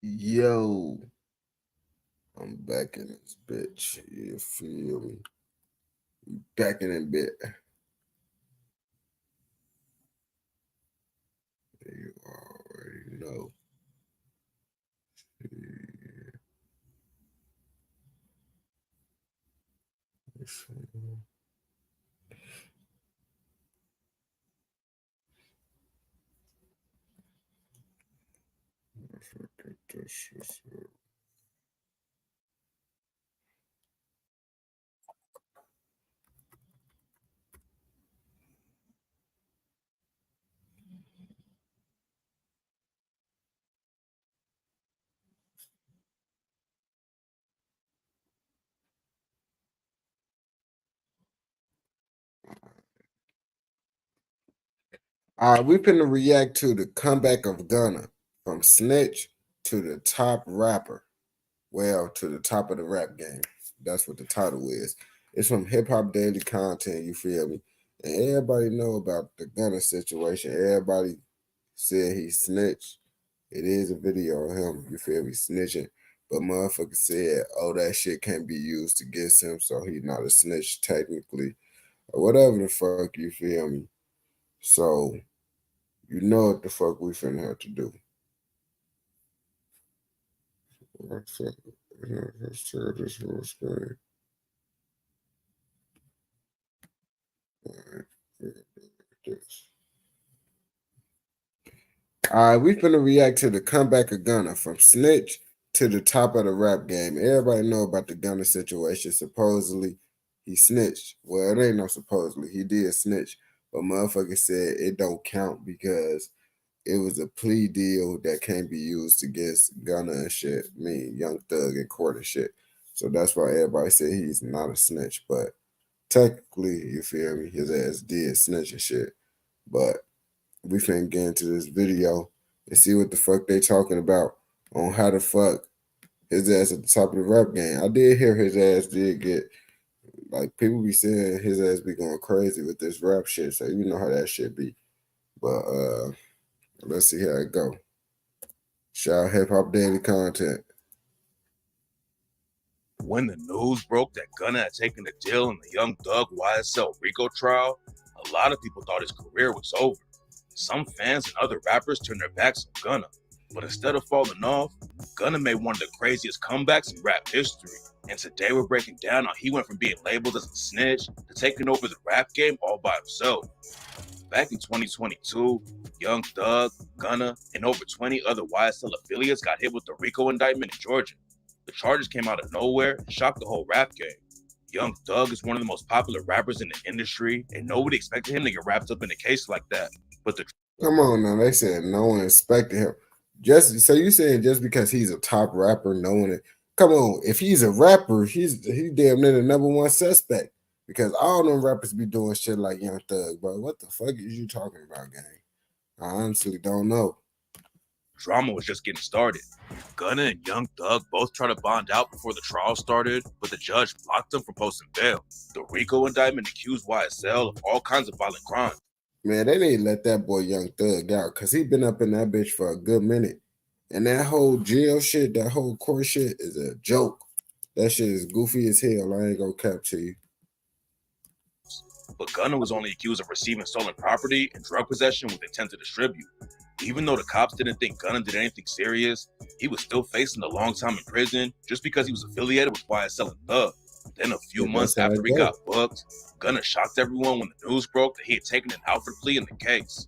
Yo, I'm back in this bitch. You feel me? Back in that bit. You already know. All right, we finna react to the comeback of Gunna from snitch to the top rapper. Well, to the top of the rap game. That's what the title is. It's from Hip Hop Daily Content, you feel me? And everybody know about the Gunna situation. Everybody said he snitched. It is a video of him, you feel me, snitching. But motherfucker said, oh, that shit can't be used against him, so he's not a snitch technically. Or whatever the fuck, you feel me? So, you know what the fuck we finna have to do. Let's share this whole screen. This. All right, we finna react to the comeback of Gunna from snitch to the top of the rap game. Everybody know about the Gunna situation. Supposedly, he snitched. Well, it ain't no supposedly. He did snitch, but motherfucker said it don't count because it was a plea deal that can't be used against Gunna and shit. I mean, Young Thug in court and shit. So that's why everybody said he's not a snitch. But technically, you feel me? His ass did snitch and shit. But we finna get into this video and see what the fuck they talking about on how the fuck his ass at the top of the rap game. I did hear his ass did get like people be saying his ass be going crazy with this rap shit, so you know how that shit be. But let's see how it go. Shout out Hip Hop Daily Content. When the news broke that Gunna had taken the deal in the Young Thug YSL RICO trial, a lot of people thought his career was over. Some fans and other rappers turned their backs on Gunna, but instead of falling off, Gunna made one of the craziest comebacks in rap history. And today we're breaking down how he went from being labeled as a snitch to taking over the rap game all by himself. Back in 2022, Young Thug, Gunna, and over 20 other YSL affiliates got hit with the RICO indictment in Georgia. The charges came out of nowhere and shocked the whole rap game. Young Thug is one of the most popular rappers in the industry, and nobody expected him to get wrapped up in a case like that. But the Come on now, they said no one expected him. Just so you saying just because he's a top rapper, no one. Come on, if he's a rapper, he's damn near the number one suspect because all them rappers be doing shit like Young Thug, bro. What the fuck is you talking about, gang? I honestly don't know. drama was just getting started. Gunna and Young Thug both tried to bond out before the trial started, but the judge blocked them from posting bail. The RICO indictment accused YSL of all kinds of violent crimes. Man, they didn't let that boy Young Thug out because he been up in that bitch for a good minute. And that whole jail shit, that whole court shit is a joke. That shit is goofy as hell. I ain't gonna cap to you. But Gunna was only accused of receiving stolen property and drug possession with intent to distribute. Even though the cops didn't think Gunna did anything serious, he was still facing a long time in prison just because he was affiliated with YSL and Thug. Then a few months after he got booked, Gunna shocked everyone when the news broke that he had taken an Alfred plea in the case.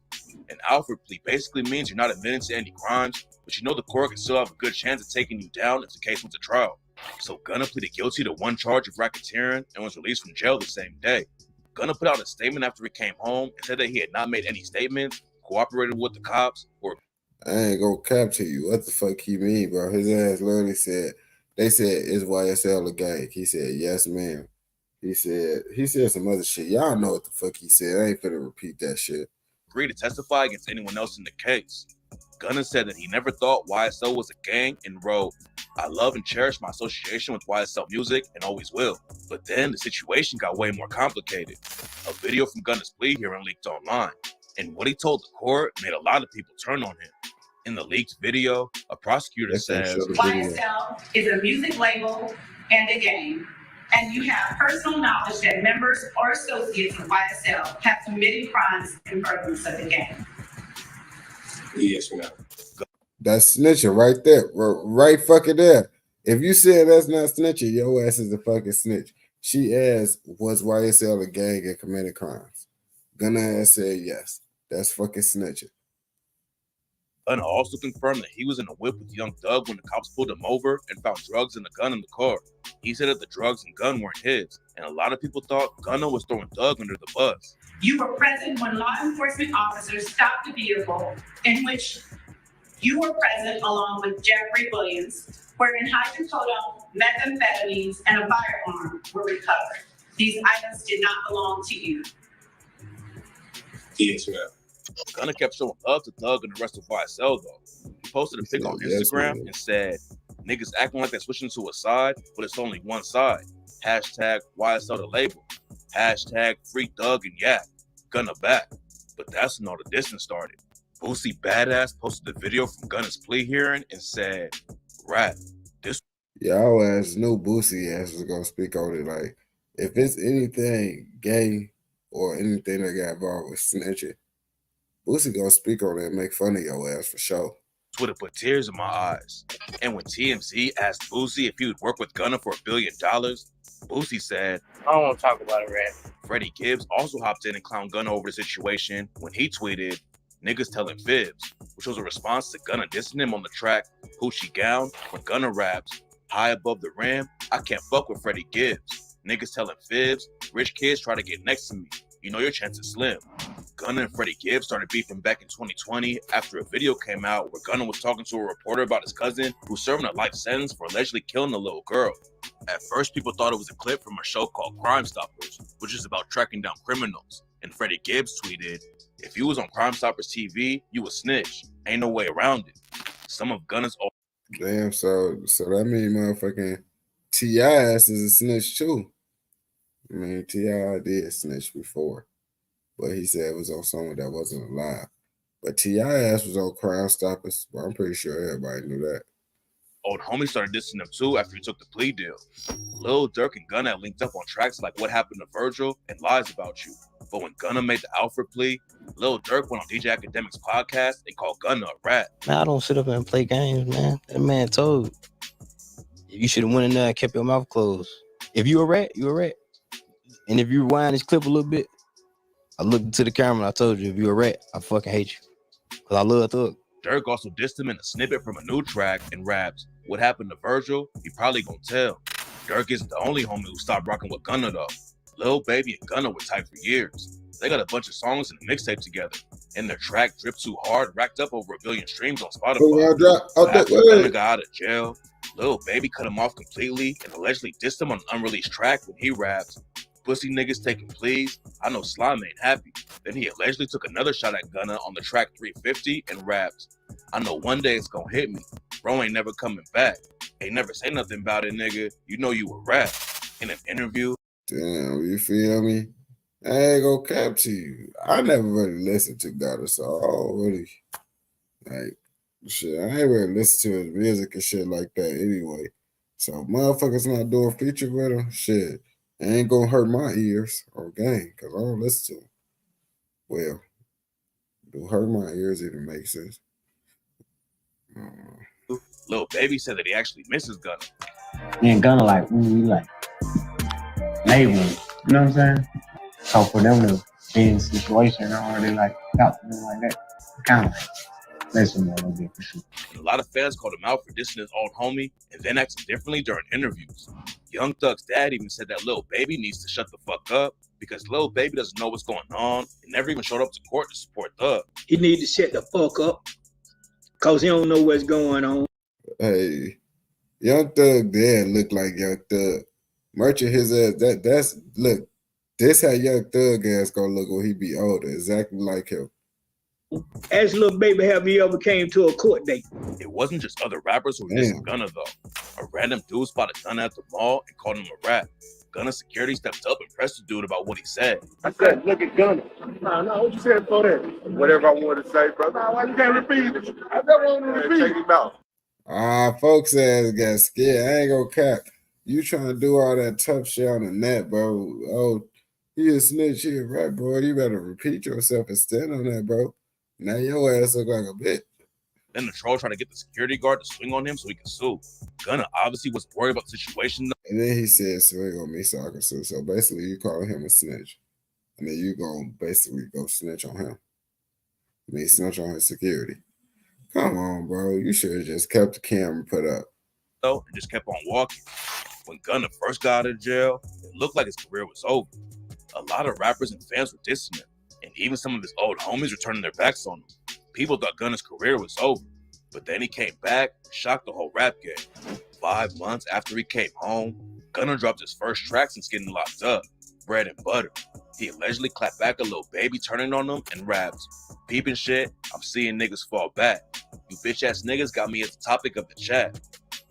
An Alfred plea basically means you're not admitting to any crimes, but you know the court can still have a good chance of taking you down if the case went to trial. So Gunna pleaded guilty to one charge of racketeering and was released from jail the same day. Gunna put out a statement after he came home and said that he had not made any statements, cooperated with the cops, or I ain't gonna cap to you. What the fuck he mean, bro? His ass literally said, they said, is YSL a gang? He said, yes, ma'am. He said some other shit. Y'all know what the fuck he said. I ain't finna repeat that shit. agreed to testify against anyone else in the case. Gunna said that he never thought YSL was a gang and wrote, I love and cherish my association with YSL music and always will. But then the situation got way more complicated. A video from Gunna's plea hearing leaked online, and what he told the court made a lot of people turn on him. In the leaked video, a prosecutor That's gonna says, show the video. YSL is a music label and a game, and you have personal knowledge that members or associates of YSL have committed crimes in furtherance of the game. Yes, ma'am. That's snitching right there. Right fucking there. If you said that's not snitching, your ass is a fucking snitch. She asked, was YSL a gang and committed crimes? Gunna ass said yes. That's fucking snitching. Gunna also confirmed that he was in a whip with Young Thug when the cops pulled him over and found drugs and a gun in the car. He said that the drugs and gun weren't his, and a lot of people thought Gunna was throwing Thug under the bus. You were present when law enforcement officers stopped the vehicle in which you were present along with Jeffrey Williams, wherein hydrocodone, methamphetamines, and a firearm were recovered. These items did not belong to you. Yes, ma'am. Gunna kept showing love to Thug and the rest of YSL though. He posted a pic on Yes, Instagram man. and said, "Niggas acting like they're switching to a side, but it's only one side. Hashtag YSL the label. Hashtag free Thug and Yak. Gunna back." But that's when all the distance started. Boosie Badass posted the video from Gunna's plea hearing and said, "Rap, this." Y'all ass knew Boosie ass was gonna speak on it. Like, if it's anything gay or anything that got involved with snitching, Boosie gonna speak on it and make fun of your ass for sure. Twitter put tears in my eyes. And when TMZ asked Boosie if he would work with Gunna for $1 billion, Boosie said, I don't want to talk about it, Red. Freddie Gibbs also hopped in and clowned Gunna over the situation when he tweeted, "Niggas telling fibs," which was a response to Gunna dissing him on the track Hoochie Gown when Gunna raps, "High above the rim, I can't fuck with Freddie Gibbs. Niggas telling fibs, rich kids try to get next to me. You know your chance is slim." Gunna and Freddie Gibbs started beefing back in 2020 after a video came out where Gunna was talking to a reporter about his cousin who's serving a life sentence for allegedly killing a little girl. At first, people thought it was a clip from a show called Crime Stoppers, which is about tracking down criminals. And Freddie Gibbs tweeted, "If you was on Crime Stoppers TV, you a snitch. Ain't no way around it." Some of Gunna's old Damn, so that means motherfucking T.I. ass is a snitch too. I mean, T.I. did snitch before, but he said it was on someone that wasn't alive. But T.I. ass was on Crime Stoppers. Well, I'm pretty sure everybody knew that. homies started dissing him too after he took the plea deal. Lil Durk and Gunna linked up on tracks like What Happened to Virgil and Lies About You. But when Gunna made the Alfred plea, Lil Durk went on DJ Academic's podcast and called Gunna a rat. Man, I don't sit up and play games, man. That man told you should have went in there and kept your mouth closed. If you a rat, you a rat. And if you rewind this clip a little bit, I looked into the camera and I told you, if you a rat, I fucking hate you. Because I love Thug. Dirk also dissed him in a snippet from a new track and raps, "What happened to Virgil? He probably gonna tell." Dirk isn't the only homie who stopped rocking with Gunna though. Lil Baby and Gunna were tight for years. They got a bunch of songs in a mixtape together, and their track "Drip Too Hard" racked up over 1 billion streams on Spotify. After Gunna got out of jail, Lil Baby cut him off completely and allegedly dissed him on an unreleased track when he raps, "Pussy niggas taking pleas, I know Slime ain't happy." Then he allegedly took another shot at Gunna on the track 350 and raps, "I know one day it's gonna hit me. Bro ain't never coming back. Ain't never say nothing about it, nigga. You know you a rap." In an interview, Damn, you feel me? I ain't gonna cap to you. I never really listened to Gunna, so I don't really like shit. I ain't really listen to his music and shit like that anyway. So motherfuckers not doing feature with him, shit. It ain't gonna hurt my ears or gang, cause I don't listen to him. Well, do hurt my ears if it makes sense. Lil Baby said that he actually misses Gunna. Me and Gunna like, like label, you know what I'm saying? So for them to be in a situation already like out them like that, kind of listen a little bit for sure. And a lot of fans called him out for dissing his old homie and then acting differently during interviews. Young Thug's dad even said that Lil Baby needs to shut the fuck up because Lil Baby doesn't know what's going on and never even showed up to court to support Thug. He need to shut the fuck up because he don't know what's going on. Hey, Young Thug dad look like Young Thug. Merchant his ass. That's look. This how Young Thug ass gonna look when he be older. Exactly like him. Ask Lil Baby, have you ever came to a court date? It wasn't just other rappers who were dissing Gunna though. A random dude spotted Gunna at the mall and called him a rat. Gunna's security stepped up and pressed the dude about what he said. I said, look at Gunna. Nah, what you said for that? Whatever I wanted to say, bro. Nah, why you can't repeat it? I never want to repeat it. Check him out. Folks ass got scared. I ain't gonna cap. You trying to do all that tough shit on the net, bro. Oh, he a snitch here, right, bro? You better repeat yourself and stand on that, bro. Now your ass look like a bitch. Then the troll tried to get the security guard to swing on him so he could sue. Gunna obviously wasn't worried about the situation. And then he said, swing on me so I can sue. So basically, you calling him a snitch. And then you gonna basically go snitch on him. I mean, snitch on his security. Come on, bro. You should have just kept the camera put up. And just kept on walking. When Gunna first got out of jail, it looked like his career was over. A lot of rappers and fans were dissing him, and even some of his old homies were turning their backs on him. People thought Gunna's career was over, but then he came back and shocked the whole rap game. 5 months after he came home, Gunna dropped his first track since getting locked up, Bread and Butter. He allegedly clapped back a little baby turning on him and raps, "Peeping shit, I'm seeing niggas fall back. You bitch ass niggas got me as the topic of the chat.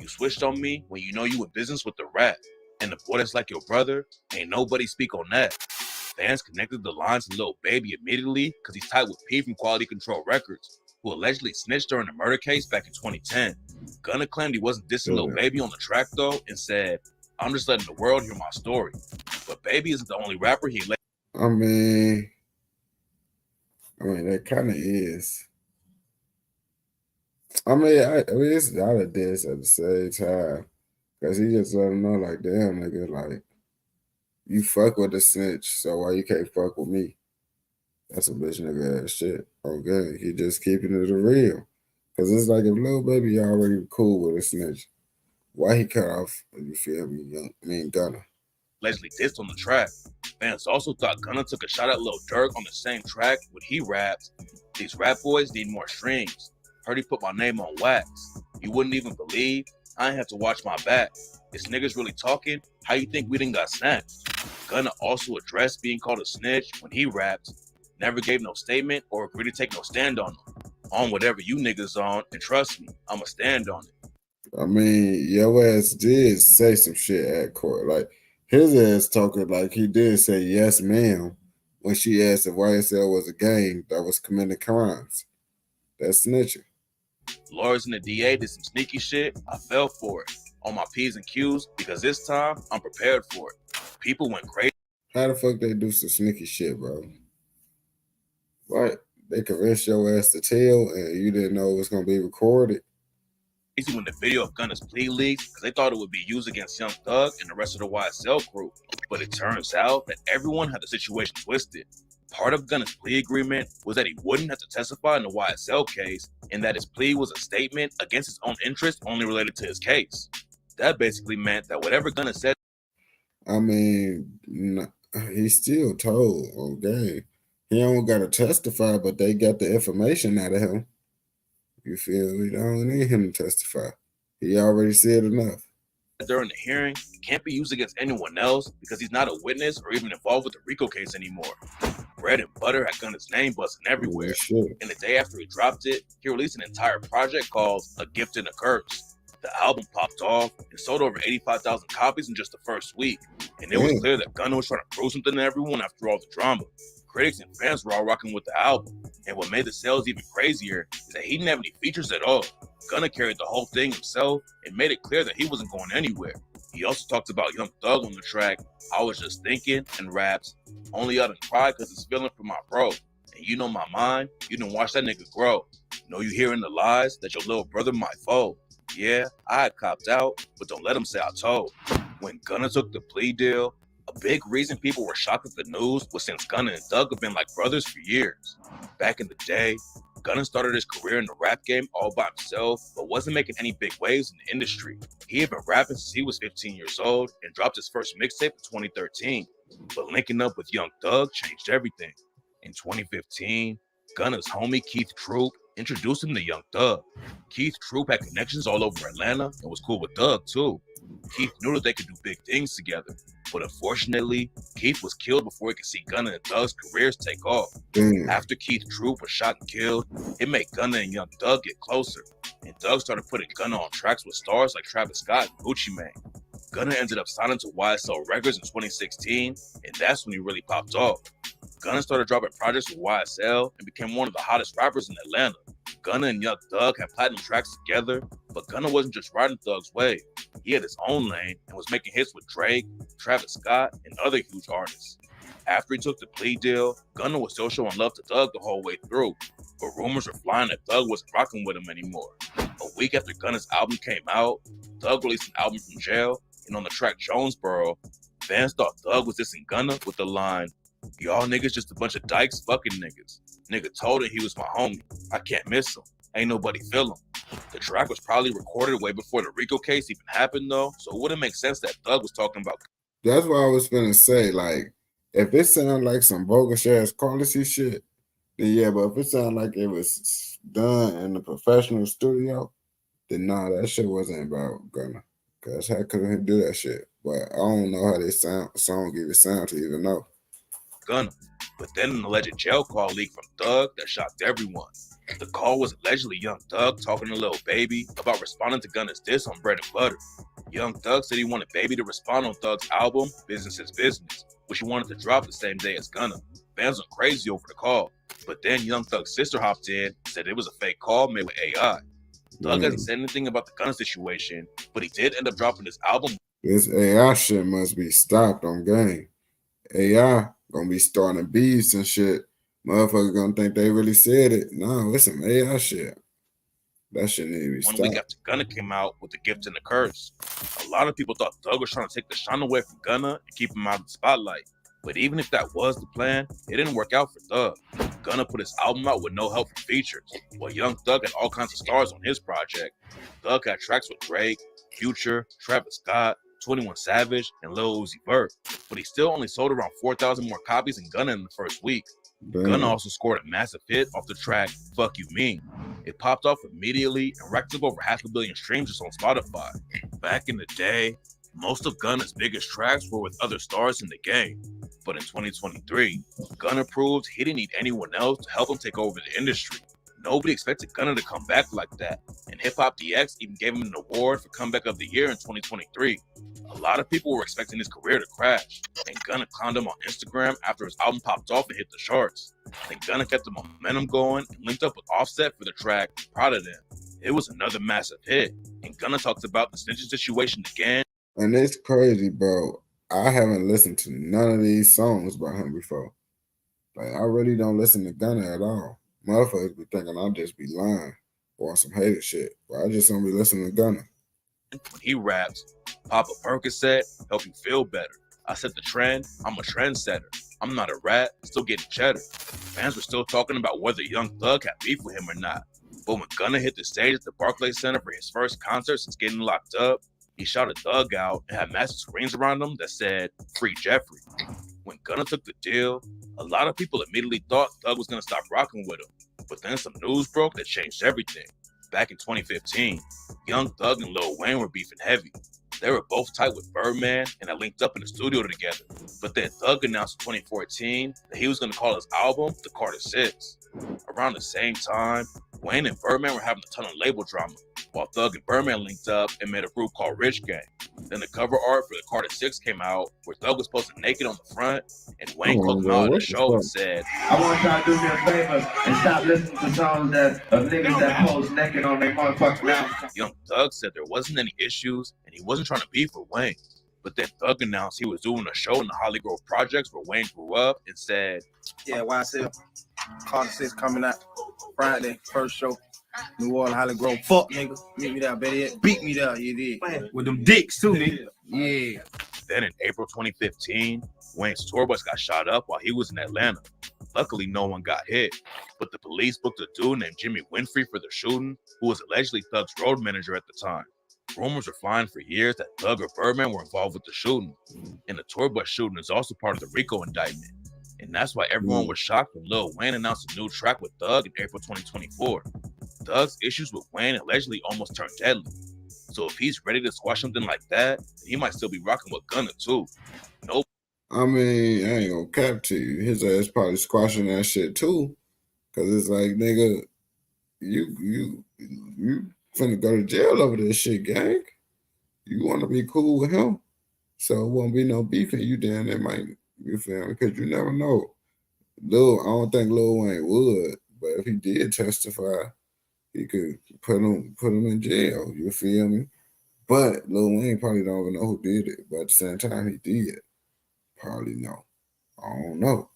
You switched on me when you know you in business with the rap. And the boy that's like your brother, ain't nobody speak on that." Fans connected the lines to Lil Baby immediately because he's tied with P from Quality Control Records, who allegedly snitched during the murder case back in 2010. Gunna claimed he wasn't dissing Lil Baby on the track though and said, "I'm just letting the world hear my story." But Baby isn't the only rapper he let. I mean, that kind of is. I mean, it's not a diss at the same time. Because he just let him know, like, damn, nigga, like, you fuck with the snitch, so why you can't fuck with me? That's a bitch nigga ass shit. Okay, he just keeping it real. Because it's like if Lil Baby already cool with a snitch, why he cut off, you feel me, Gunna? Allegedly dissed on the track. Fans also thought Gunna took a shot at Lil Durk on the same track when he raps, "These rap boys need more streams. Heard he put my name on wax. You wouldn't even believe I ain't have to watch my back. This niggas really talking? How you think we done got snatched?" Gunna also addressed being called a snitch when he raps, "Never gave no statement or agreed to take no stand on them. On whatever you niggas on, and trust me, I'ma stand on it." I mean, your ass did say some shit at court. Like, his ass talking like he did say yes, ma'am, when she asked if YSL was a gang that was committing crimes. That's snitching. Lawyers and the DA did some sneaky shit. I fell for it. On my P's and Q's, because this time, I'm prepared for it. People went crazy. How the fuck they do some sneaky shit, bro? What? They convinced your ass to tell and you didn't know it was going to be recorded? When the video of Gunna's plea leaked because they thought it would be used against Young Thug and the rest of the YSL crew. But it turns out that everyone had the situation twisted. Part of Gunna's plea agreement was that he wouldn't have to testify in the YSL case and that his plea was a statement against his own interest only related to his case. That basically meant that whatever Gunna said... I mean, he still told on game. He don't got to testify, but they got the information out of him. You feel me? They don't need him to testify. He already said enough. During the hearing, it can't be used against anyone else because he's not a witness or even involved with the RICO case anymore. Bread and Butter had Gunna's name buzzing everywhere. And the day after he dropped it, he released an entire project called A Gift and a Curse. The album popped off and sold over 85,000 copies in just the first week. And it was clear that Gunna was trying to prove something to everyone after all the drama. Critics and fans were all rocking with the album. And what made the sales even crazier is that he didn't have any features at all. Gunna carried the whole thing himself and made it clear that he wasn't going anywhere. He also talked about Young Thug on the track, "I Was Just Thinking," and raps, "Only I done cried cause it's feeling for my bro. And you know my mind, you done watch that nigga grow. Know you hearing the lies that your little brother might fold. Yeah, I had copped out, but don't let him say I told." When Gunna took the plea deal, a big reason people were shocked at the news was since Gunna and Thug have been like brothers for years. Back in the day, Gunna started his career in the rap game all by himself, but wasn't making any big waves in the industry. He had been rapping since he was 15 years old and dropped his first mixtape in 2013. But linking up with Young Thug changed everything. In 2015, Gunna's homie Keith Troop introduced him to Young Thug. Keith Troop had connections all over Atlanta and was cool with Thug too. Keith knew that they could do big things together. But unfortunately, Keith was killed before he could see Gunna and Thug's careers take off. After Keith Troop was shot and killed, it made Gunna and Young Thug get closer. And Thug started putting Gunna on tracks with stars like Travis Scott and Gucci Mane. Gunna ended up signing to YSL Records in 2016, and that's when he really popped off. Gunna started dropping projects with YSL and became one of the hottest rappers in Atlanta. Gunna and Young Thug had platinum tracks together, but Gunna wasn't just riding Thug's wave. He had his own lane and was making hits with Drake, Travis Scott, and other huge artists. After he took the plea deal, Gunna was still showing love to Thug the whole way through, but rumors were flying that Thug wasn't rocking with him anymore. A week after Gunna's album came out, Thug released an album from jail, and on the track Jonesboro, fans thought Thug was dissing Gunna with the line, "Y'all niggas just a bunch of dykes fucking niggas. Nigga told him he was my homie. I can't miss him. Ain't nobody feel him." The track was probably recorded way before the Rico case even happened though, so it wouldn't make sense that Thug was talking about. That's what I was gonna say. Like, if it sounded like some bogus ass quality shit, then yeah, but if it sounded like it was done in a professional studio, then nah, that shit wasn't about Gunna. Cause how could he do that shit? But I don't know how this song even sound to even know. Gunna. But then an alleged jail call leaked from Thug that shocked everyone. The call was allegedly Young Thug talking to Lil Baby about responding to Gunna's diss on Bread and Butter. Young Thug said he wanted Baby to respond on Thug's album, Business is Business, which he wanted to drop the same day as Gunna. Fans went crazy over the call. But then Young Thug's sister hopped in and said it was a fake call made with AI. Thug hasn't said anything about the Gunna situation, but he did end up dropping his album. This AI shit must be stopped on game. AI gonna be starting beefs and shit. Motherfuckers gonna think they really said it. No, it's some AI shit. That shit need to be stopped. 1 week after Gunna came out with The Gift and the Curse, a lot of people thought Thug was trying to take the shine away from Gunna and keep him out of the spotlight. But even if that was the plan, it didn't work out for Thug. Gunna put his album out with no help from features, while Young Thug had all kinds of stars on his project. Thug had tracks with Drake, Future, Travis Scott, 21 Savage, and Lil Uzi Vert, but he still only sold around 4,000 more copies than Gunna in the first week. Gunna also scored a massive hit off the track Fuck You Mean. It popped off immediately and racked up over 500 million streams just on Spotify. Back in the day, most of Gunna's biggest tracks were with other stars in the game. But in 2023, Gunna proved he didn't need anyone else to help him take over the industry. Nobody expected Gunna to come back like that, and Hip Hop DX even gave him an award for Comeback of the Year in 2023. A lot of people were expecting his career to crash, and Gunna clowned him on Instagram after his album popped off and hit the charts. Then Gunna kept the momentum going and linked up with Offset for the track Proud of Them. It was another massive hit, and Gunna talked about the snitching situation again. And it's crazy, bro. I haven't listened to none of these songs by him before. Like, I really don't listen to Gunna at all. Motherfuckers be thinking I'll just be lying or some hater shit, but I just don't be listening to Gunna. When he raps, pop a Percocet, help you feel better. I set the trend, I'm a trendsetter. I'm not a rat, still getting cheddar. Fans were still talking about whether Young Thug had beef with him or not. But when Gunna hit the stage at the Barclays Center for his first concert since getting locked up, he shouted Thug out and had massive screens around him that said, "Free Jeffrey." When Gunna took the deal, a lot of people immediately thought Thug was going to stop rocking with him. But then some news broke that changed everything. Back in 2015, Young Thug and Lil Wayne were beefing heavy. They were both tight with Birdman and had linked up in the studio together. But then Thug announced in 2014 that he was going to call his album The Carter 6. Around the same time, Wayne and Birdman were having a ton of label drama, while Thug and Birdman linked up and made a group called Rich Gang. Then the cover art for The Carter 6 came out, where Thug was posted naked on the front, and Wayne called him out at the show and said, "I want y'all to do me a favor and stop listening to songs of niggas that post naked on their motherfucking album." Young Thug said there wasn't any issues, and he wasn't trying to beef with Wayne. But then Thug announced he was doing a show in the Holly Grove Projects where Wayne grew up and said, "Yeah, YSL, Carter 6 coming out Friday, first show. New Orleans, Holly Grove. Fuck, nigga. Meet me there, better yet. Beat me there, you did. With them dicks, too, nigga. Yeah." Then in April 2015, Wayne's tour bus got shot up while he was in Atlanta. Luckily, no one got hit, but the police booked a dude named Jimmy Winfrey for the shooting, who was allegedly Thug's road manager at the time. Rumors were flying for years that Thug or Birdman were involved with the shooting, and the tour bus shooting is also part of the RICO indictment. And that's why everyone was shocked when Lil Wayne announced a new track with Thug in April 2024. Thug's issues with Wayne allegedly almost turned deadly. So if he's ready to squash something like that, he might still be rocking with Gunna too. Nope. I mean, I ain't gonna cap to you. His ass probably squashing that shit too. Cause it's like, nigga, you finna go to jail over this shit, gang. You wanna be cool with him? So it won't be no beefing you then. It might, you feel me? Because you never know. I don't think Lil Wayne would, but if he did testify, he could put him in jail. You feel me? But Lil Wayne probably don't even know who did it. But at the same time, he did probably know. I don't know.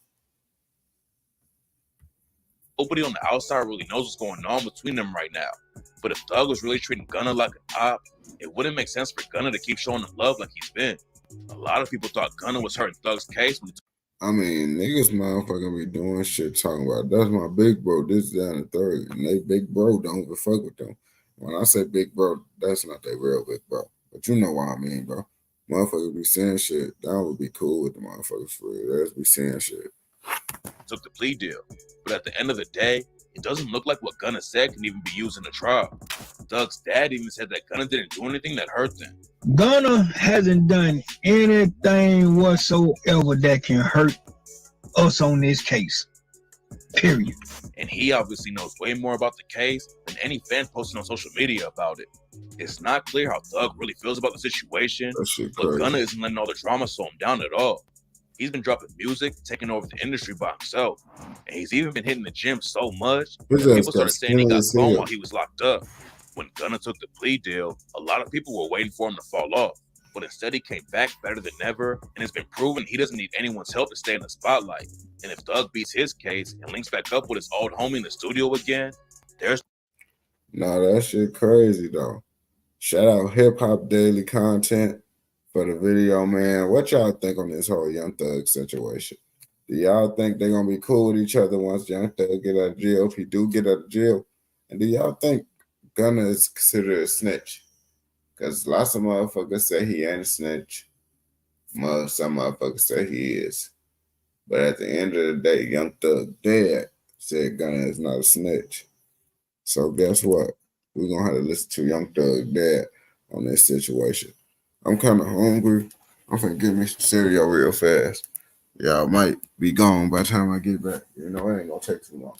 Nobody on the outside really knows what's going on between them right now. But if Thug was really treating Gunna like an op, it wouldn't make sense for Gunna to keep showing him love like he's been. A lot of people thought Gunna was hurting Thug's case when I mean, niggas motherfucking be doing shit talking about that's my big bro, this, that, and the third. And they big bro don't even fuck with them. When I say big bro, that's not their real big bro. But you know what I mean, bro. Motherfuckers be saying shit. That would be cool with the motherfuckers for real. They just be saying shit. took the plea deal. But at the end of the day, it doesn't look like what Gunna said can even be used in a trial. Thug's dad even said that Gunna didn't do anything that hurt them. Gunna hasn't done anything whatsoever that can hurt us on this case. Period. And he obviously knows way more about the case than any fan posting on social media about it. It's not clear how Thug really feels about the situation, but Gunna isn't letting all the drama slow him down at all. He's been dropping music, taking over the industry by himself. And he's even been hitting the gym so much that people started saying he got cloned while he was locked up. When Gunna took the plea deal, a lot of people were waiting for him to fall off. But instead he came back better than ever, and it's been proven he doesn't need anyone's help to stay in the spotlight. And if Thug beats his case and links back up with his old homie in the studio again, there's... Nah, that shit crazy, though. Shout out Hip Hop Daily Content for the video, man. What y'all think on this whole Young Thug situation? Do y'all think they're gonna be cool with each other once Young Thug get out of jail? If he do get out of jail, and do y'all think Gunna is considered a snitch? Because lots of motherfuckers say he ain't a snitch. Some motherfuckers say he is. But at the end of the day, Young Thug dad said Gunna is not a snitch. So guess what? We're gonna have to listen to Young Thug dad on this situation. I'm kind of hungry. I'm finna get me some cereal real fast. Y'all might be gone by the time I get back. You know, it ain't gonna take too long.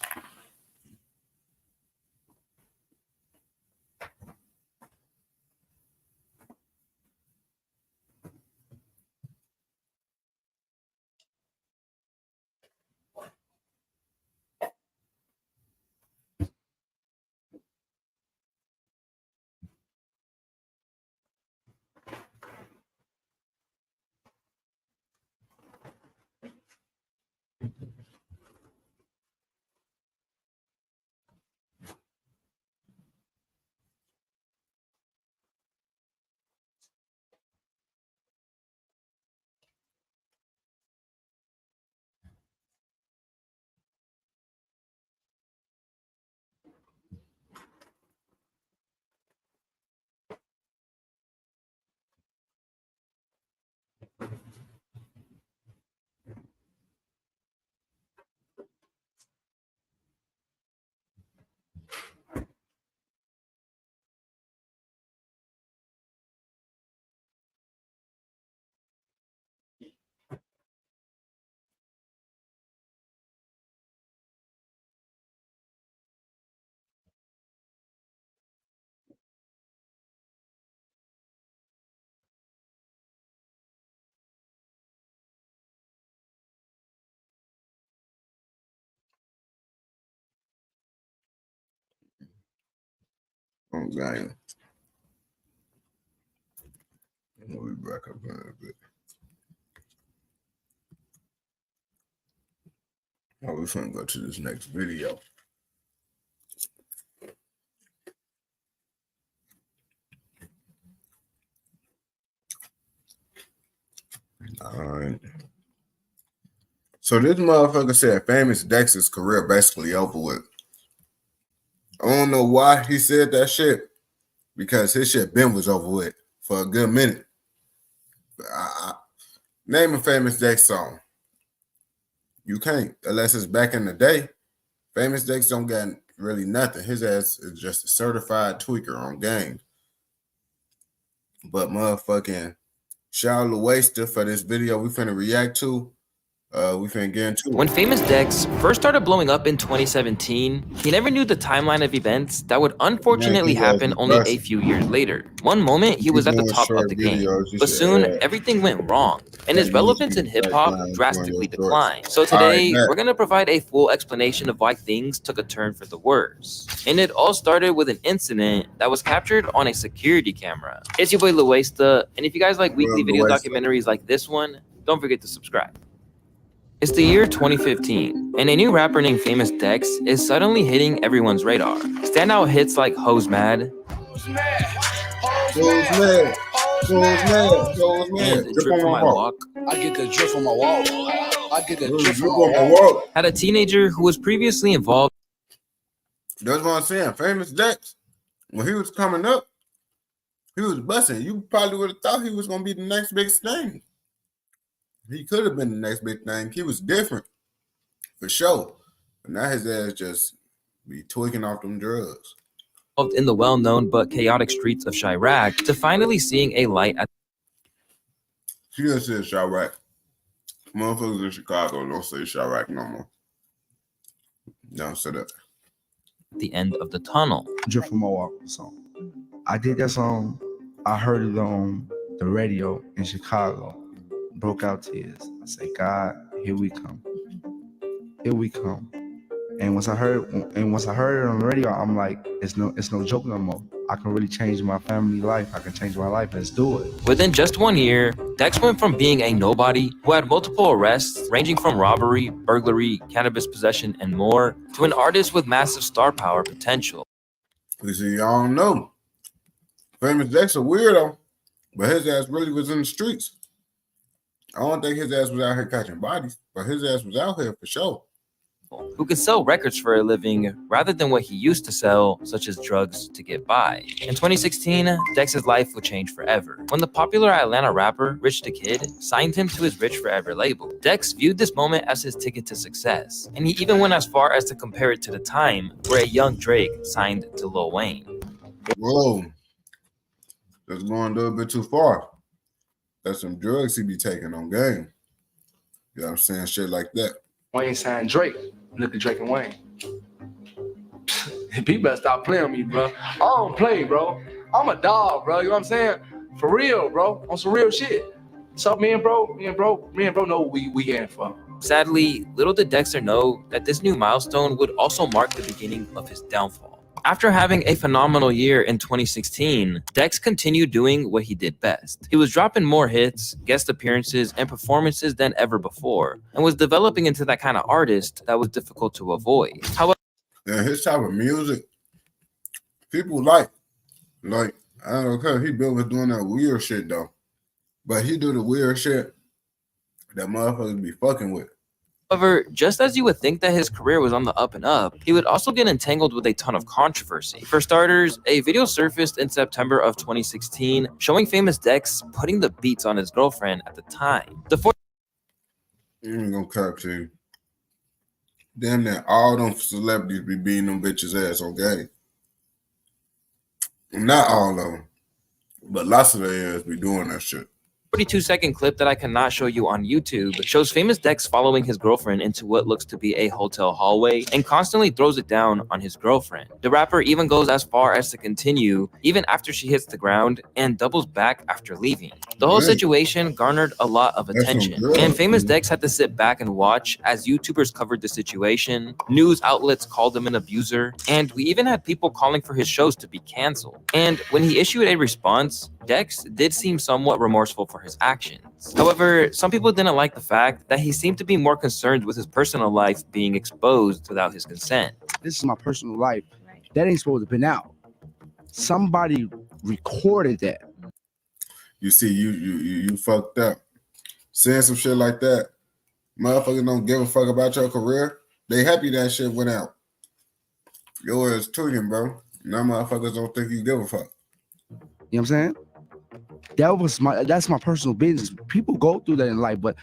Oh, damn. We'll be back up in a bit. Oh, we're finna go to this next video. All right. So this motherfucker said Famous Dex's career basically over with. I don't know why he said that shit, because his shit been was over with for a good minute. Name a Famous Dex song. You can't, unless it's back in the day. Famous Dex don't got really nothing. His ass is just a certified tweaker on game. But motherfucking shout out to Waster for this video we finna react to. We finna get into When it. Famous Dex first started blowing up in 2017, he never knew the timeline of events that would unfortunately happen only a few years later. One moment, he was at the top of the game, but soon everything went wrong, and his relevance in hip-hop drastically declined. So today, we're gonna provide a full explanation of why things took a turn for the worse. And it all started with an incident that was captured on a security camera. It's your boy Luesta, and if you guys like weekly video documentaries like this one, don't forget to subscribe. It's the year 2015, and a new rapper named Famous Dex is suddenly hitting everyone's radar. Standout hits like Hoes Mad, and Drip from My Walk I get the drip from my walk. I get the drip from my walk. had a teenager who was previously involved. That's what I'm saying. Famous Dex, when he was coming up, he was busting. You probably would have thought he was gonna be the next big thing. He could have been the next big thing. He was different, for sure. But now his ass just be tweaking off them drugs. In the well-known but chaotic streets of Chirac to finally seeing a light at She just said Chirac. Motherfuckers in Chicago don't say Chirac no more. Don't say that. the end of the tunnel. Drip from my walk song. I did that song. I heard it on the radio in Chicago. Broke out tears. I said, God, here we come. Here we come. And once I heard it on the radio, I'm like, it's no joke no more. I can really change my family life. I can change my life. Let's do it. Within just 1 year, Dex went from being a nobody who had multiple arrests ranging from robbery, burglary, cannabis possession, and more, to an artist with massive star power potential. You see, y'all don't know. Famous Dex a weirdo, but his ass really was in the streets. I don't think his ass was out here catching bodies, but his ass was out here for sure. Who could sell records for a living rather than what he used to sell, such as drugs, to get by. In 2016, Dex's life would change forever when the popular Atlanta rapper Rich the Kid signed him to his Rich Forever label. Dex viewed this moment as his ticket to success, and he even went as far as to compare it to the time where a young Drake signed to Lil Wayne. Whoa, that's going a little bit too far. That's some drugs he be taking on game. You know what I'm saying? Shit like that. Wayne signed Drake. Look at Drake and Wayne. People better stop playing with me, bro. I don't play, bro. I'm a dog, bro. You know what I'm saying? For real, bro. On some real shit. So me and bro know what we in for. Sadly, little did Dexter know that this new milestone would also mark the beginning of his downfall. After having a phenomenal year in 2016, Dex continued doing what he did best. He was dropping more hits, guest appearances, and performances than ever before, and was developing into that kind of artist that was difficult to avoid. However, his type of music, people like, I don't know, cause he was doing that weird shit though. But he do the weird shit that motherfuckers be fucking with. However, just as you would think that his career was on the up and up, he would also get entangled with a ton of controversy. For starters, a video surfaced in September of 2016 showing Famous Dex putting the beats on his girlfriend at the time. You ain't gonna cut to you. Damn that all them celebrities be beating them bitches ass on game. Not all of them, but lots of their ass be doing that shit. 42-second clip that I cannot show you on YouTube shows Famous Dex following his girlfriend into what looks to be a hotel hallway and constantly throws it down on his girlfriend. The rapper even goes as far as to continue even after she hits the ground and doubles back after leaving. The whole situation garnered a lot of attention, and Famous Dex had to sit back and watch as YouTubers covered the situation, news outlets called him an abuser, and we even had people calling for his shows to be canceled. And when he issued a response, Dex did seem somewhat remorseful for his actions. However, some people didn't like the fact that he seemed to be more concerned with his personal life being exposed without his consent. This is my personal life. That ain't supposed to have been out. Somebody recorded that. You see, you fucked up. Saying some shit like that, motherfuckers don't give a fuck about your career. They happy that shit went out. Your ass tweaking, bro. Now motherfuckers don't think you give a fuck. You know what I'm saying? That's my personal business. People go through that in life, but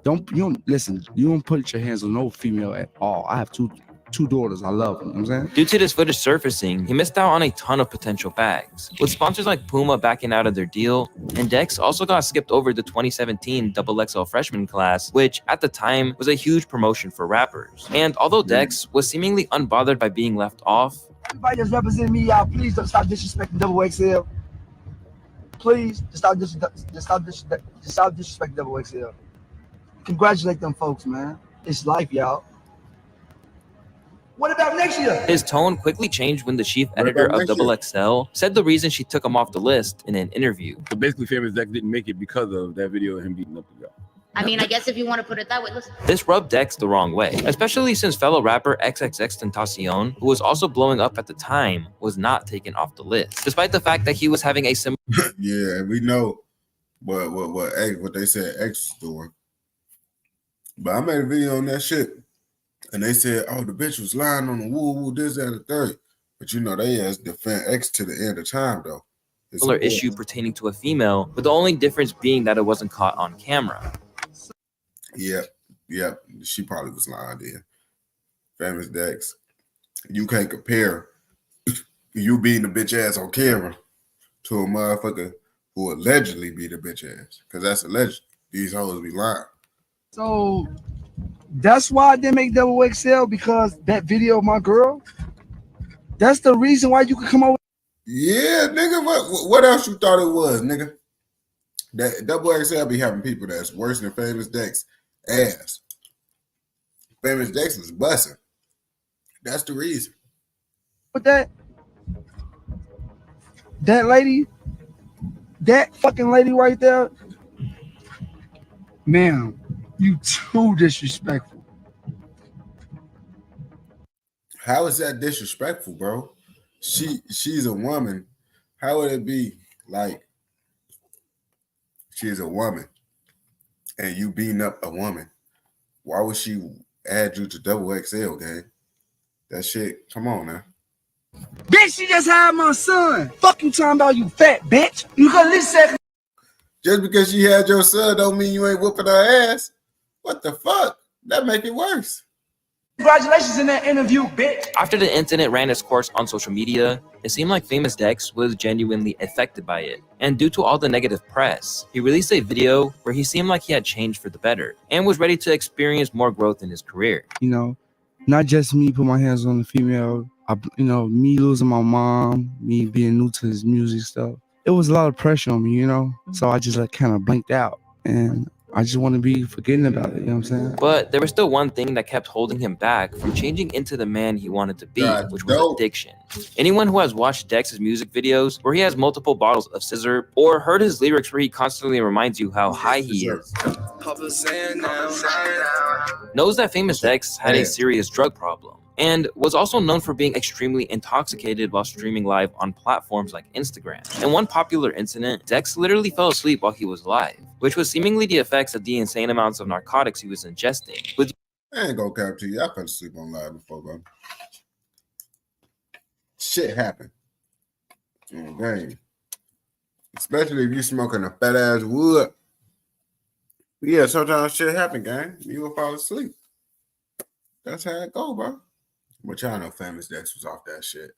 you don't put your hands on no female at all. I have two 2 daughters. I love them. You know what I'm saying? Due to this footage surfacing, he missed out on a ton of potential bags. With sponsors like Puma backing out of their deal, and Dex also got skipped over the 2017 XXL freshman class, which at the time was a huge promotion for rappers. And although Dex was seemingly unbothered by being left off, everybody that's representing me, y'all, please don't stop disrespecting XXL. Please, just stop disrespecting XXL. Congratulate them folks, man. It's life, y'all. What about next year? his tone quickly changed when the chief editor of XXL said the reason she took him off the list in an interview. So basically, Famous Dex didn't make it because of that video of him beating up the guy. I mean, I guess if you want to put it that way, listen. This rubbed Dex the wrong way, especially since fellow rapper XXXTentacion, who was also blowing up at the time, was not taken off the list, despite the fact that he was having a similar. Yeah, we know what they said X was doing. But I made a video on that shit, and they said, "Oh, the bitch was lying on the woo, this, that, and the third." But you know, they asked defend X to the end of time though. Similar issue pertaining to a female, with the only difference being that it wasn't caught on camera. Yep. She probably was lying there. Famous Dex. You can't compare you beating a bitch ass on camera to a motherfucker who allegedly beat a bitch ass. Because that's alleged. These hoes be lying. So that's why I didn't make XXL, because that video of my girl. That's the reason why you could come over. Yeah, nigga. What else you thought it was, nigga? That XXL be having people that's worse than Famous Dex ass. Famous Dex was busting. That's the reason. But that lady, that fucking lady right there, ma'am, you too disrespectful. How is that disrespectful, bro? She's a woman. How would it be like she's a woman and you beating up a woman? Why would she add you to XXL, gang? That shit, come on now. Bitch, she just hired my son. Fuck you talking about, you fat bitch. You could listen. Just because she had your son don't mean you ain't whooping her ass. What the fuck? That make it worse. Congratulations in that interview, bitch. After the incident ran its course on social media, it seemed like Famous Dex was genuinely affected by it. And due to all the negative press, he released a video where he seemed like he had changed for the better and was ready to experience more growth in his career. You know, not just me put my hands on the female, me losing my mom, me being new to his music stuff. It was a lot of pressure on me, you know? So I just kind of blanked out. And I just want to be forgetting about it, you know what I'm saying? But there was still one thing that kept holding him back from changing into the man he wanted to be, which was addiction. Anyone who has watched Dex's music videos where he has multiple bottles of scissor, or heard his lyrics where he constantly reminds you how high he is, knows that Famous Dex had a serious drug problem, and was also known for being extremely intoxicated while streaming live on platforms like Instagram. In one popular incident, Dex literally fell asleep while he was live, which was seemingly the effects of the insane amounts of narcotics he was ingesting. I ain't gonna cap to you. I fell asleep on live before, bro. Shit happened. Okay. Especially if you smoking a fat ass wood. Yeah, sometimes shit happen, gang. You will fall asleep. That's how it go, bro. But y'all know Famous Dex was off that shit.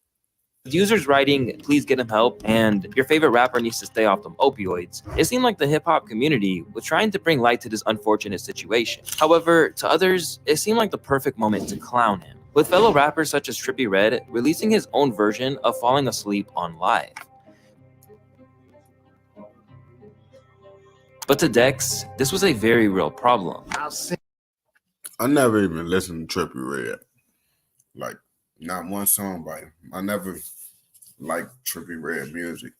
Users writing, "Please get him help," and "Your favorite rapper needs to stay off them opioids." It seemed like the hip-hop community was trying to bring light to this unfortunate situation. However, to others, it seemed like the perfect moment to clown him, with fellow rappers such as Trippie Redd releasing his own version of falling asleep on live. But to Dex, this was a very real problem. I never even listened to Trippie Redd. Like, not one song by him. I never liked Trippie Redd music.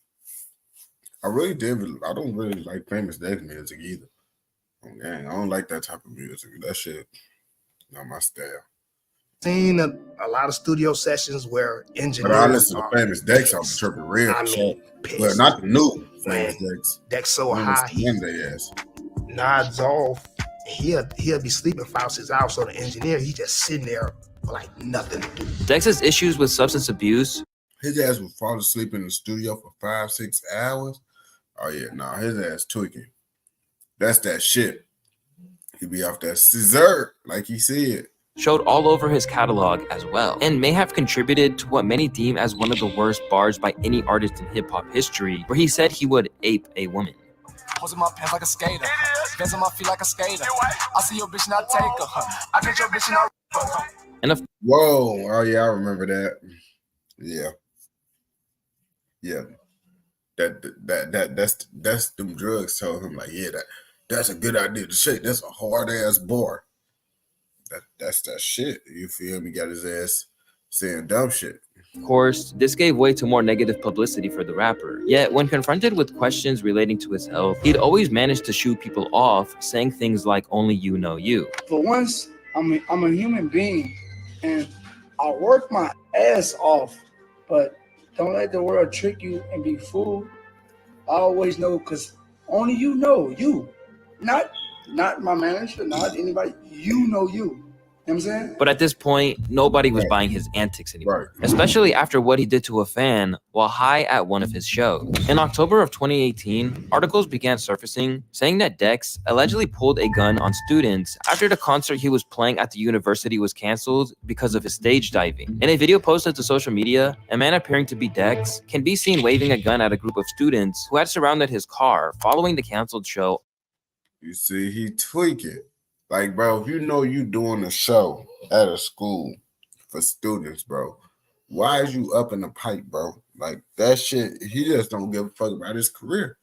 I don't really like Famous Dex music either. I don't like that type of music. That shit, not my style. Seen a lot of studio sessions where engineers. But I listen to Famous Dex off the Trippie Redd. But not the new Famous Dex. Dex so high. Nods off. He'll be sleeping 5-6 hours. So the engineer, he just sitting there like nothing to do. Dex's issues with substance abuse. His ass would fall asleep in the studio for 5-6 hours. Oh yeah, nah, his ass tweaking. That's that shit. He be off that scissor, like he said. showed all over his catalog as well, and may have contributed to what many deem as one of the worst bars by any artist in hip-hop history, where he said he would ape a woman. Posing my pants like a skater, dance on my feet like a skater. I see your bitch and I take her. I get your bitch and I And whoa, oh yeah, I remember that. Yeah. That's them drugs told him like, yeah, that's a good idea to shake. That's a hard ass bar. That's that shit. You feel me? Got his ass saying dumb shit. Of course, this gave way to more negative publicity for the rapper. Yet, when confronted with questions relating to his health, he'd always managed to shoot people off, saying things like, "Only you know you." For once, I'm a human being, and I work my ass off, but don't let the world trick you and be fooled. I always know, because only you know you. Not my manager, not anybody. You know you. You know what I'm saying? But at this point, nobody was buying his antics anymore, especially after what he did to a fan while high at one of his shows. In October of 2018, articles began surfacing saying that Dex allegedly pulled a gun on students after the concert he was playing at the university was canceled because of his stage diving. In a video posted to social media, a man appearing to be Dex can be seen waving a gun at a group of students who had surrounded his car following the canceled show. You see, he tweaking. Like, bro, if you know you doing a show at a school for students, bro, why is you up in the pipe, bro? Like, that shit, he just don't give a fuck about his career.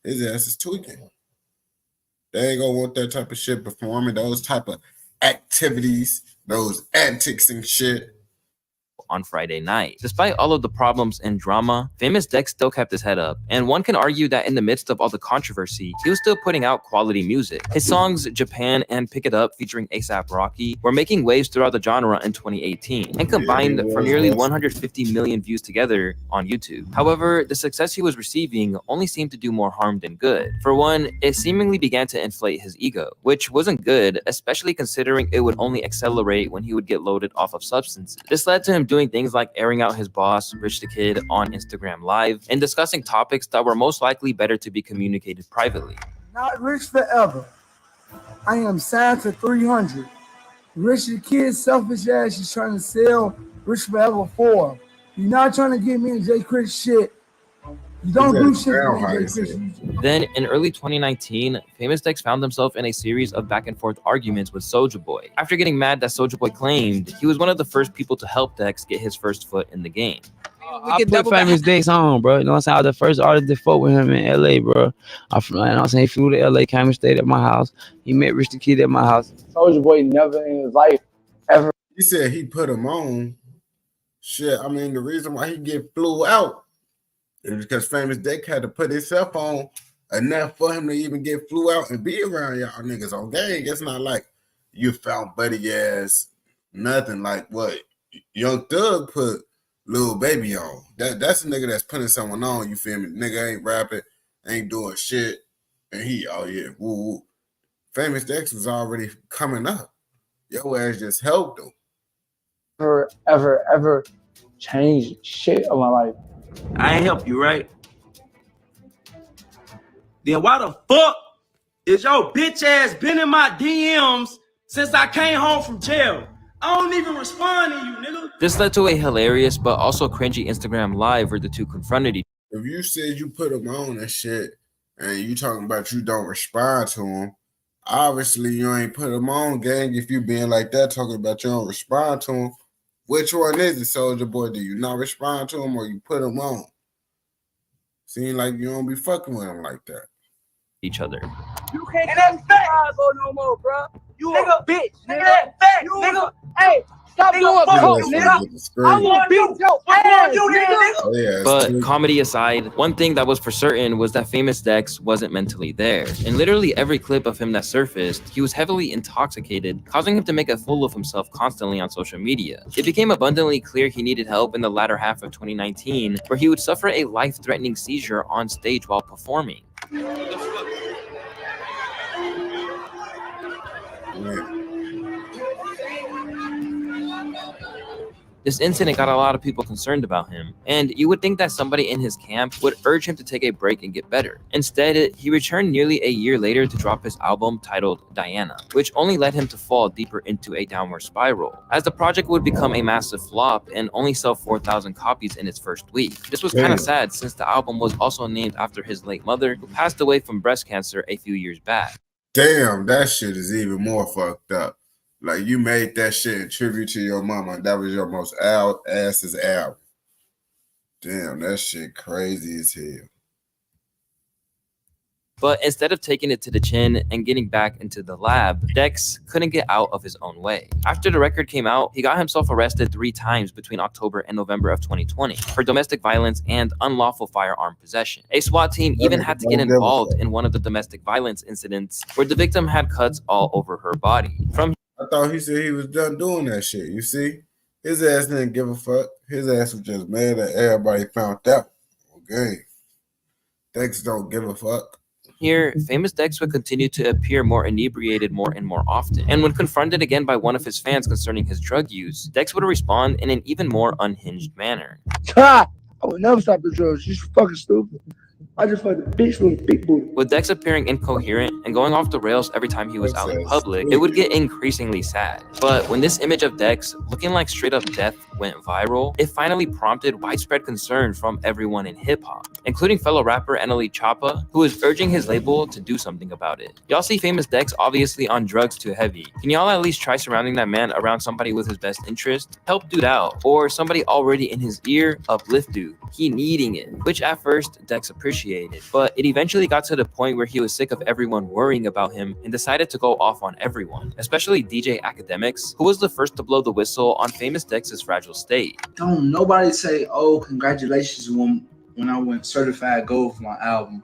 His ass is tweaking. They ain't gonna want that type of shit performing, those type of activities, those antics and shit. On Friday night. Despite all of the problems and drama, Famous Dex still kept his head up, and one can argue that in the midst of all the controversy, he was still putting out quality music. His songs Japan and Pick It Up featuring A$AP Rocky were making waves throughout the genre in 2018, and combined for nearly 150 million views together on YouTube. However, the success he was receiving only seemed to do more harm than good. For one, it seemingly began to inflate his ego, which wasn't good, especially considering it would only accelerate when he would get loaded off of substances. This led to him doing things like airing out his boss, Rich the Kid, on Instagram Live, and discussing topics that were most likely better to be communicated privately. Not rich forever. I am signed to 300. Rich the Kid, selfish ass is trying to sell Rich Forever 4. You're not trying to get me and Jay Chris shit. You don't do shit for me, Jay Chris. Then, in early 2019, Famous Dex found himself in a series of back-and-forth arguments with Soulja Boy, after getting mad that Soulja Boy claimed he was one of the first people to help Dex get his first foot in the game. I put Famous Dex on, bro. You know what I'm saying? I was the first artist to fought with him in LA, bro. You know what I'm saying? He flew to LA, came and stayed at my house. He met Rich the Kid at my house. Soulja Boy never in his life ever. He said he put him on. Shit, I mean, the reason why he get flew out is because Famous Dex had to put himself on enough for him to even get flew out and be around y'all niggas on gang. It's not like you found buddy ass nothing like what Young Thug put Lil Baby on. That's a nigga that's putting someone on, you feel me? Nigga ain't rapping, ain't doing shit, and he, oh yeah, woo woo. Famous Dex was already coming up. Your ass just helped him. Ever changed shit of my life. I ain't help you, right? Then why the fuck is your bitch ass been in my DMs since I came home from jail? I don't even respond to you, nigga. This led to a hilarious but also cringy Instagram Live where the two confronted each other. If you said you put him on and shit, and you talking about you don't respond to him, obviously you ain't put him on, gang. If you being like that, talking about you don't respond to him, which one is it, Soulja Boy? Do you not respond to him or you put him on? Seem like you don't be fucking with him like that. Each other. You can't and that's no more, bro. You nigga, a bitch. Nigga, that fact. Nigga, hey, stop doing coke, nigga. I want to beat your ass, nigga. Oh, yeah, but comedy aside, one thing that was for certain was that Famous Dex wasn't mentally there. In literally every clip of him that surfaced, he was heavily intoxicated, causing him to make a fool of himself constantly on social media. It became abundantly clear he needed help in the latter half of 2019, where he would suffer a life-threatening seizure on stage while performing. This incident got a lot of people concerned about him, and you would think that somebody in his camp would urge him to take a break and get better. Instead, he returned nearly a year later to drop his album titled Diana, which only led him to fall deeper into a downward spiral, as the project would become a massive flop and only sell 4,000 copies in its first week. This was kind of sad since the album was also named after his late mother, who passed away from breast cancer a few years back. Damn, that shit is even more fucked up. Like, you made that shit in tribute to your mama, and that was your most asses album. Damn, that shit crazy as hell. But instead of taking it to the chin and getting back into the lab, Dex couldn't get out of his own way. After the record came out, he got himself arrested 3 times between October and November of 2020 for domestic violence and unlawful firearm possession. A SWAT team even had to get involved in one of the domestic violence incidents where the victim had cuts all over her body. I thought he said he was done doing that shit. You see? His ass didn't give a fuck. His ass was just mad that everybody found out. Okay. Dex don't give a fuck. Here, Famous Dex would continue to appear more inebriated more and more often. And when confronted again by one of his fans concerning his drug use, Dex would respond in an even more unhinged manner. I would never stop the drugs. You're fucking stupid. I just fucked a bitch with a big booty. With Dex appearing incoherent and going off the rails every time he was out in public, it would get increasingly sad. But when this image of Dex, looking like straight up death, went viral, it finally prompted widespread concern from everyone in hip-hop, including fellow rapper Annalise Choppa, who is urging his label to do something about it. Y'all see Famous Dex obviously on drugs too heavy. Can y'all at least try surrounding that man around somebody with his best interest? Help dude out. Or somebody already in his ear, uplift dude. He needing it. Which at first, Dex appreciated. But it eventually got to the point where he was sick of everyone worrying about him and decided to go off on everyone, especially DJ Academics, who was the first to blow the whistle on Famous Dex's fragile state. Don't nobody say, oh, congratulations when I went certified gold for my album.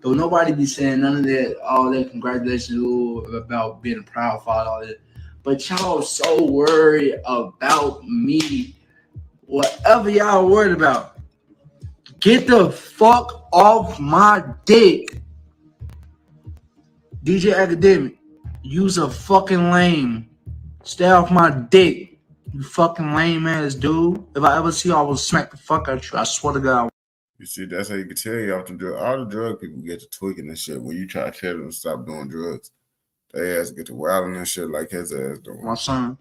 Don't nobody be saying none of that, all that congratulations about being a proud father, all that. But y'all so worried about me. Whatever y'all worried about, get the fuck off my dick. DJ Academic, you's a fucking lame. Stay off my dick, you fucking lame ass dude. If I ever see you, I will smack the fuck out you. I swear to God. You see, that's how you can tell you often do. All the drug people get to tweaking and shit when you try to tell them to stop doing drugs. They ass get to wilding and shit like his ass doing. My son.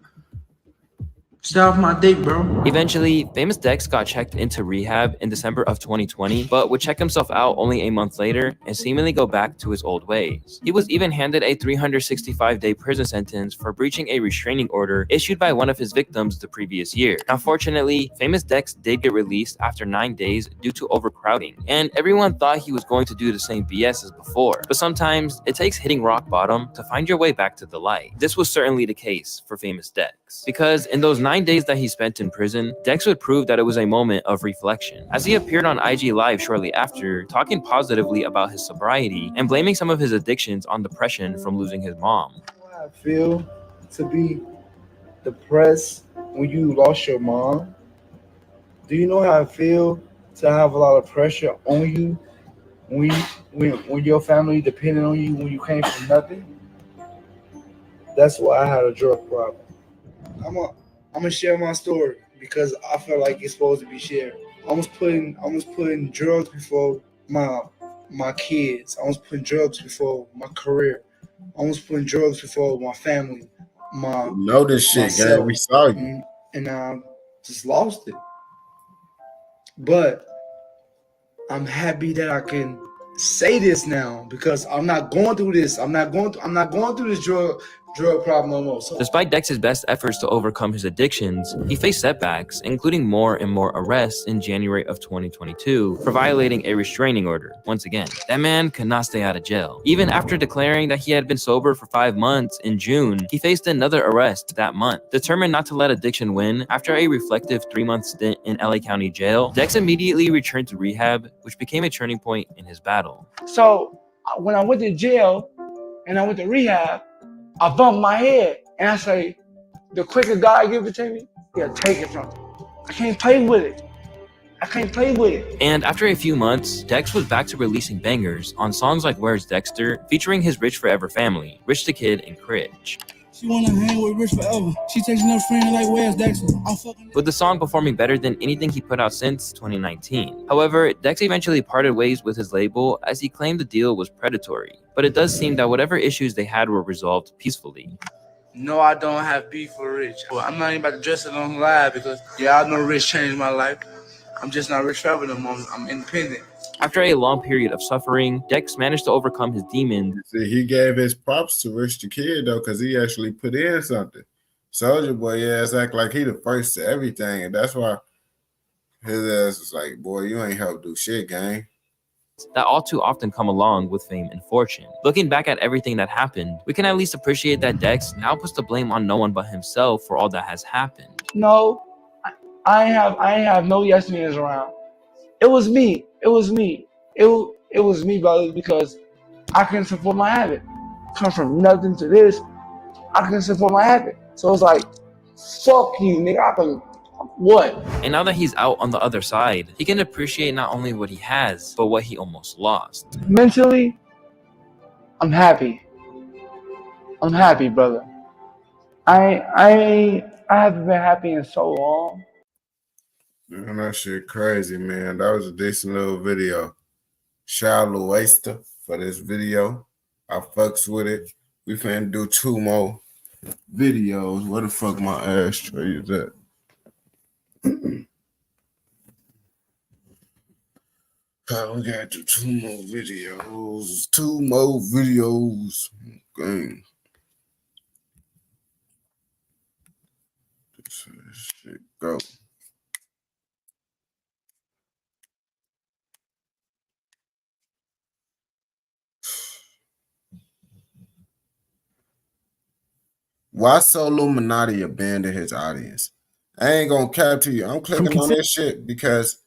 Stay off my dick, bro. Eventually, Famous Dex got checked into rehab in December of 2020, but would check himself out only a month later and seemingly go back to his old ways. He was even handed a 365-day prison sentence for breaching a restraining order issued by one of his victims the previous year. Unfortunately, Famous Dex did get released after 9 days due to overcrowding, and everyone thought he was going to do the same BS as before. But sometimes, it takes hitting rock bottom to find your way back to the light. This was certainly the case for Famous Dex, because in those 9 days that he spent in prison, Dex would prove that it was a moment of reflection, as he appeared on IG Live shortly after, talking positively about his sobriety and blaming some of his addictions on depression from losing his mom. I feel to be depressed when you lost your mom. Do you know how I feel to have a lot of pressure on you when your family depended on you when you came from nothing? That's why I had a drug problem. I'm gonna share my story because I feel like it's supposed to be shared. I was putting drugs before my kids. I was putting drugs before my career. I was putting drugs before my family. Know this shit, guy. We saw you. And I just lost it. But I'm happy that I can say this now because I'm not going through this. I'm not going through this drug problem no more. So despite Dex's best efforts to overcome his addictions, he faced setbacks, including more and more arrests in January of 2022 for violating a restraining order. Once again, that man could not stay out of jail. Even after declaring that he had been sober for 5 months in June, he faced another arrest that month. Determined not to let addiction win, after a reflective 3-month stint in LA County Jail, Dex immediately returned to rehab, which became a turning point in his battle. So when I went to jail and I went to rehab, I bumped my head and I say, the quicker God give it to me, he'll take it from me. I can't play with it. And after a few months, Dex was back to releasing bangers on songs like Where's Dexter, featuring his Rich Forever family, Rich the Kid and Critch. She wanna hang with Rich forever. She texting her friend like, where's Dexter? I'm fucking. With the song performing better than anything he put out since 2019. However, Dex eventually parted ways with his label as he claimed the deal was predatory. But it does seem that whatever issues they had were resolved peacefully. No, I don't have beef for Rich. Well, I'm not even about to dress it on live because, yeah, I know Rich changed my life. I'm just not Rich forever no more. I'm independent. After a long period of suffering, Dex managed to overcome his demons. See, he gave his props to Rich the Kid, though, because he actually put in something. Soulja Boy ass act like he the first to everything, and that's why his ass was like, boy, you ain't helped do shit, gang. That all too often come along with fame and fortune. Looking back at everything that happened, we can at least appreciate that Dex now puts the blame on no one but himself for all that has happened. No, I ain't have no yes men's around. It was me. It was me. It was me, brother, because I couldn't support my habit. Come from nothing to this, I couldn't support my habit. So it's like, fuck you, nigga. I can what? And now that he's out on the other side, he can appreciate not only what he has, but what he almost lost. Mentally, I'm happy. I'm happy, brother. I haven't been happy in so long. Man, that shit crazy, man. That was a decent little video. Shout out to Waster for this video. I fucks with it. We finna do 2 more videos. Where the fuck my ashtray is at? We gotta do 2 more videos. 2 more videos. Gang. This shit go. Why so Illuminati abandoned his audience? I ain't gonna cap to you. I'm clicking on this shit because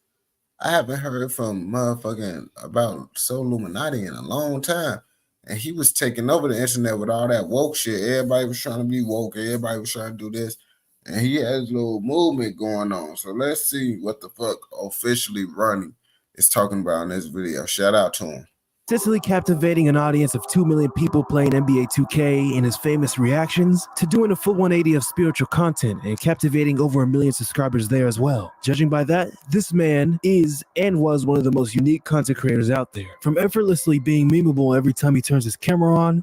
I haven't heard from motherfucking about So Illuminati in a long time. And he was taking over the internet with all that woke shit. Everybody was trying to be woke. Everybody was trying to do this. And he has a little movement going on. So let's see what the fuck officially Ronnie is talking about in this video. Shout out to him. Consistently captivating an audience of 2 million people playing NBA 2K in his famous reactions, to doing a full 180 of spiritual content and captivating over 1 million subscribers there as well. Judging by that, this man is and was one of the most unique content creators out there. From effortlessly being memeable every time he turns his camera on,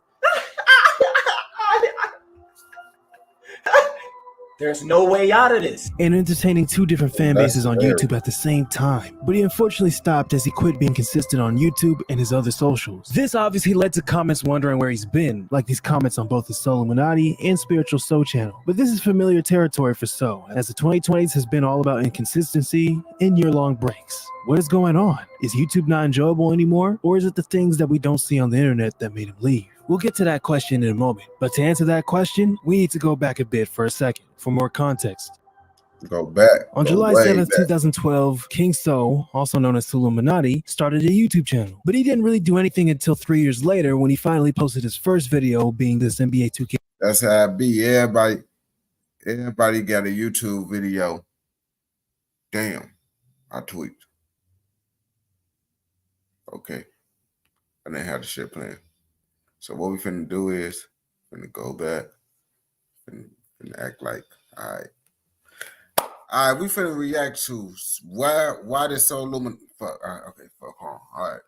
There's no way out of this. and entertaining 2 different fan That's bases on fair. YouTube at the same time. But he unfortunately stopped as he quit being consistent on YouTube and his other socials. This obviously led to comments wondering where he's been, like these comments on both his So Illuminati and Spiritual So channel. But this is familiar territory for So, as the 2020s has been all about inconsistency and year-long breaks. What is going on? Is YouTube not enjoyable anymore? Or is it the things that we don't see on the internet that made him leave? We'll get to that question in a moment. But to answer that question, we need to go back a bit for a second for more context. Go back. On Go July way 7th, back. 2012, King So, also known as Illuminati, started a YouTube channel. But he didn't really do anything until 3 years later when he finally posted his first video, being this NBA 2K. That's how it be. Everybody got a YouTube video. Damn, I tweaked. Okay. I didn't have the shit planned. So what we finna do is finna go back and act like, all right, we finna react to why this So Illuminati. Fuck, all right, okay, fuck on. All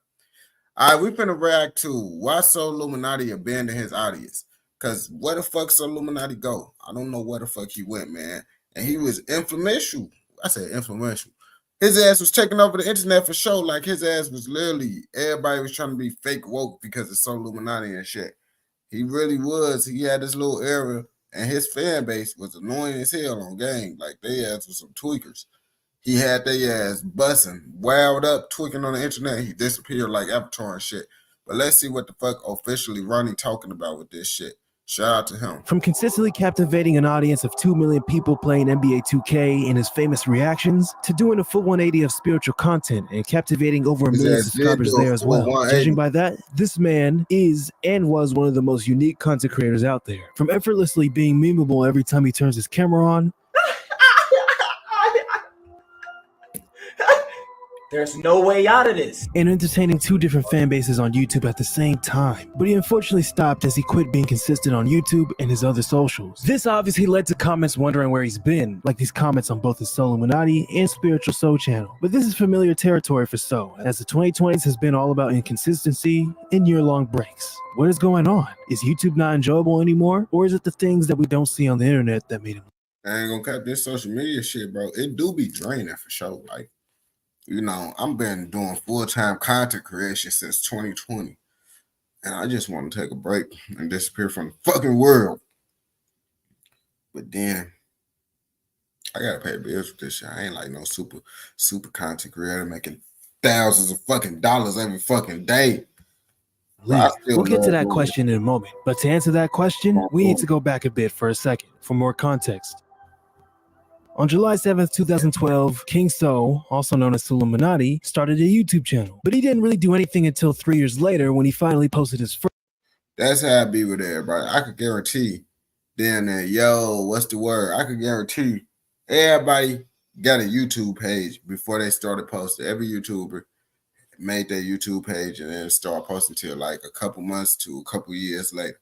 right, we finna react to why So Illuminati abandoned his audience. Cause where the fuck So Illuminati go? I don't know where the fuck he went, man. And he was influential. I said influential. His ass was taking over the internet for sure. Like his ass was literally, everybody was trying to be fake woke because of So Illuminati and shit. He really was. He had this little era, and his fan base was annoying as hell on game. Like they ass was some tweakers. He had their ass bussing, wild up, tweaking on the internet. He disappeared like Avatar and shit. But let's see what the fuck officially Ronnie talking about with this shit. Shout out to him. From consistently captivating an audience of 2 million people playing NBA 2K in his famous reactions, to doing a full 180 of spiritual content and captivating over 1 million subscribers there as well. Judging by that, this man is and was one of the most unique content creators out there. From effortlessly being memeable every time he turns his camera on, There's no way out of this. And entertaining two different fan bases on YouTube at the same time. But he unfortunately stopped as he quit being consistent on YouTube and his other socials. This obviously led to comments wondering where he's been, like these comments on both his Soul Illuminati and Spiritual Soul channel. But this is familiar territory for So, as the 2020s has been all about inconsistency and year-long breaks. What is going on? Is YouTube not enjoyable anymore? Or is it the things that we don't see on the internet that made him? I ain't gonna cut this social media shit, bro. It do be draining for sure. Like, you know, I've been doing full-time content creation since 2020. And I just want to take a break and disappear from the fucking world. But then I gotta pay bills with this shit. I ain't like no super content creator making thousands of fucking dollars every fucking day. We'll get to that question in a moment. But to answer that question, we need to go back a bit for a second for more context. On July 7th, 2012, King So, also known as Illuminati, started a YouTube channel. But he didn't really do anything until 3 years later when he finally posted his first. That's how I be with everybody. I could guarantee then yo, what's the word? I could guarantee everybody got a YouTube page before they started posting. Every YouTuber made their YouTube page and then start posting till like a couple months to a couple years later.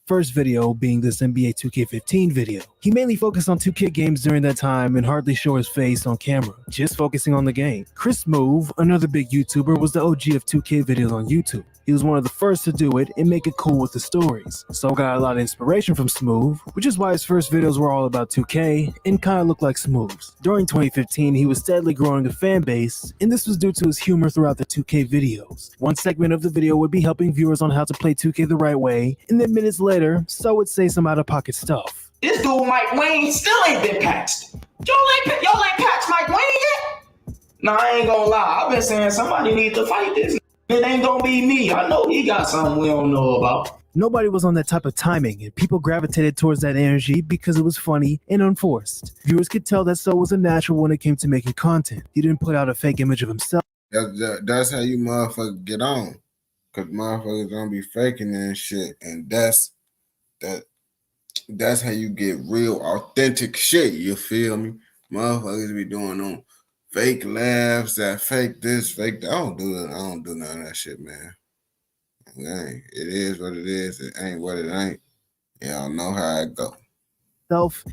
First video being this NBA 2K15 video. He mainly focused on 2K games during that time and hardly showed his face on camera, just focusing on the game. Chris Move, another big YouTuber, was the OG of 2K videos on YouTube. He was one of the first to do it and make it cool with the stories. So got a lot of inspiration from Smooth, which is why his first videos were all about 2K and kind of looked like Smooth's. During 2015, he was steadily growing a fan base, and this was due to his humor throughout the 2K videos. One segment of the video would be helping viewers on how to play 2K the right way, and then minutes later, So would say some out-of-pocket stuff. This dude Mike Wayne still ain't been patched. Y'all ain't patched Mike Wayne yet? Nah, I ain't gonna lie. I've been saying somebody need to fight this. It ain't gonna be me. I know he got something we don't know about. Nobody was on that type of timing, and people gravitated towards that energy because it was funny and unforced. Viewers could tell that So was a natural when it came to making content. He didn't put out a fake image of himself. That's how you motherfuckers get on. Because motherfuckers don't be faking and shit. And that's how you get real authentic shit. You feel me? Motherfuckers be doing on fake laughs, that fake this, fake that. I don't do none of that shit, man. It is what it is. It ain't what it ain't. Y'all know how it go.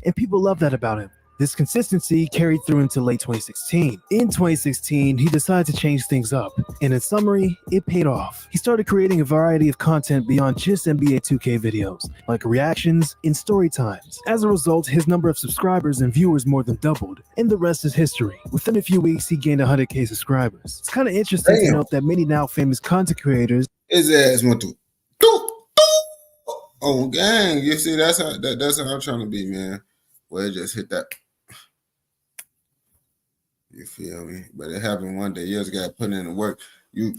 And people love that about him. This consistency carried through into late 2016. In 2016, he decided to change things up, and in summary, it paid off. He started creating a variety of content beyond just NBA 2K videos, like reactions and story times. As a result, his number of subscribers and viewers more than doubled, and the rest is history. Within a few weeks, he gained 100K subscribers. It's kind of interesting to note that many now famous content creators. His ass went to oh gang, you see that's how I'm trying to be, man. Well, it just hit that. You feel me? But it happened one day. You just gotta put in the work. You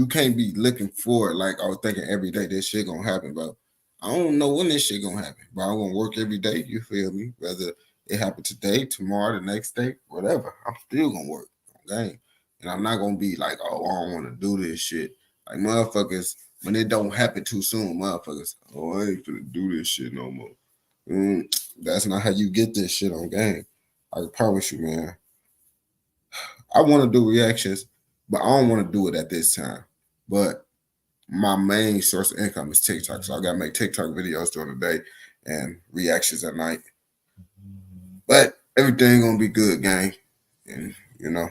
can't be looking for it like I was thinking every day this shit gonna happen, bro. I don't know when this shit gonna happen, but I'm gonna work every day. You feel me? Whether it happened today, tomorrow, the next day, whatever. I'm still gonna work. Okay? And I'm not gonna be like, oh, I don't want to do this shit. Like motherfuckers, when it don't happen too soon, motherfuckers, oh, I ain't gonna do this shit no more. That's not how you get this shit on game. I promise you, man. I want to do reactions, but I don't want to do it at this time. But my main source of income is TikTok. So I got to make TikTok videos during the day and reactions at night. But everything going to be good, gang. And, you know.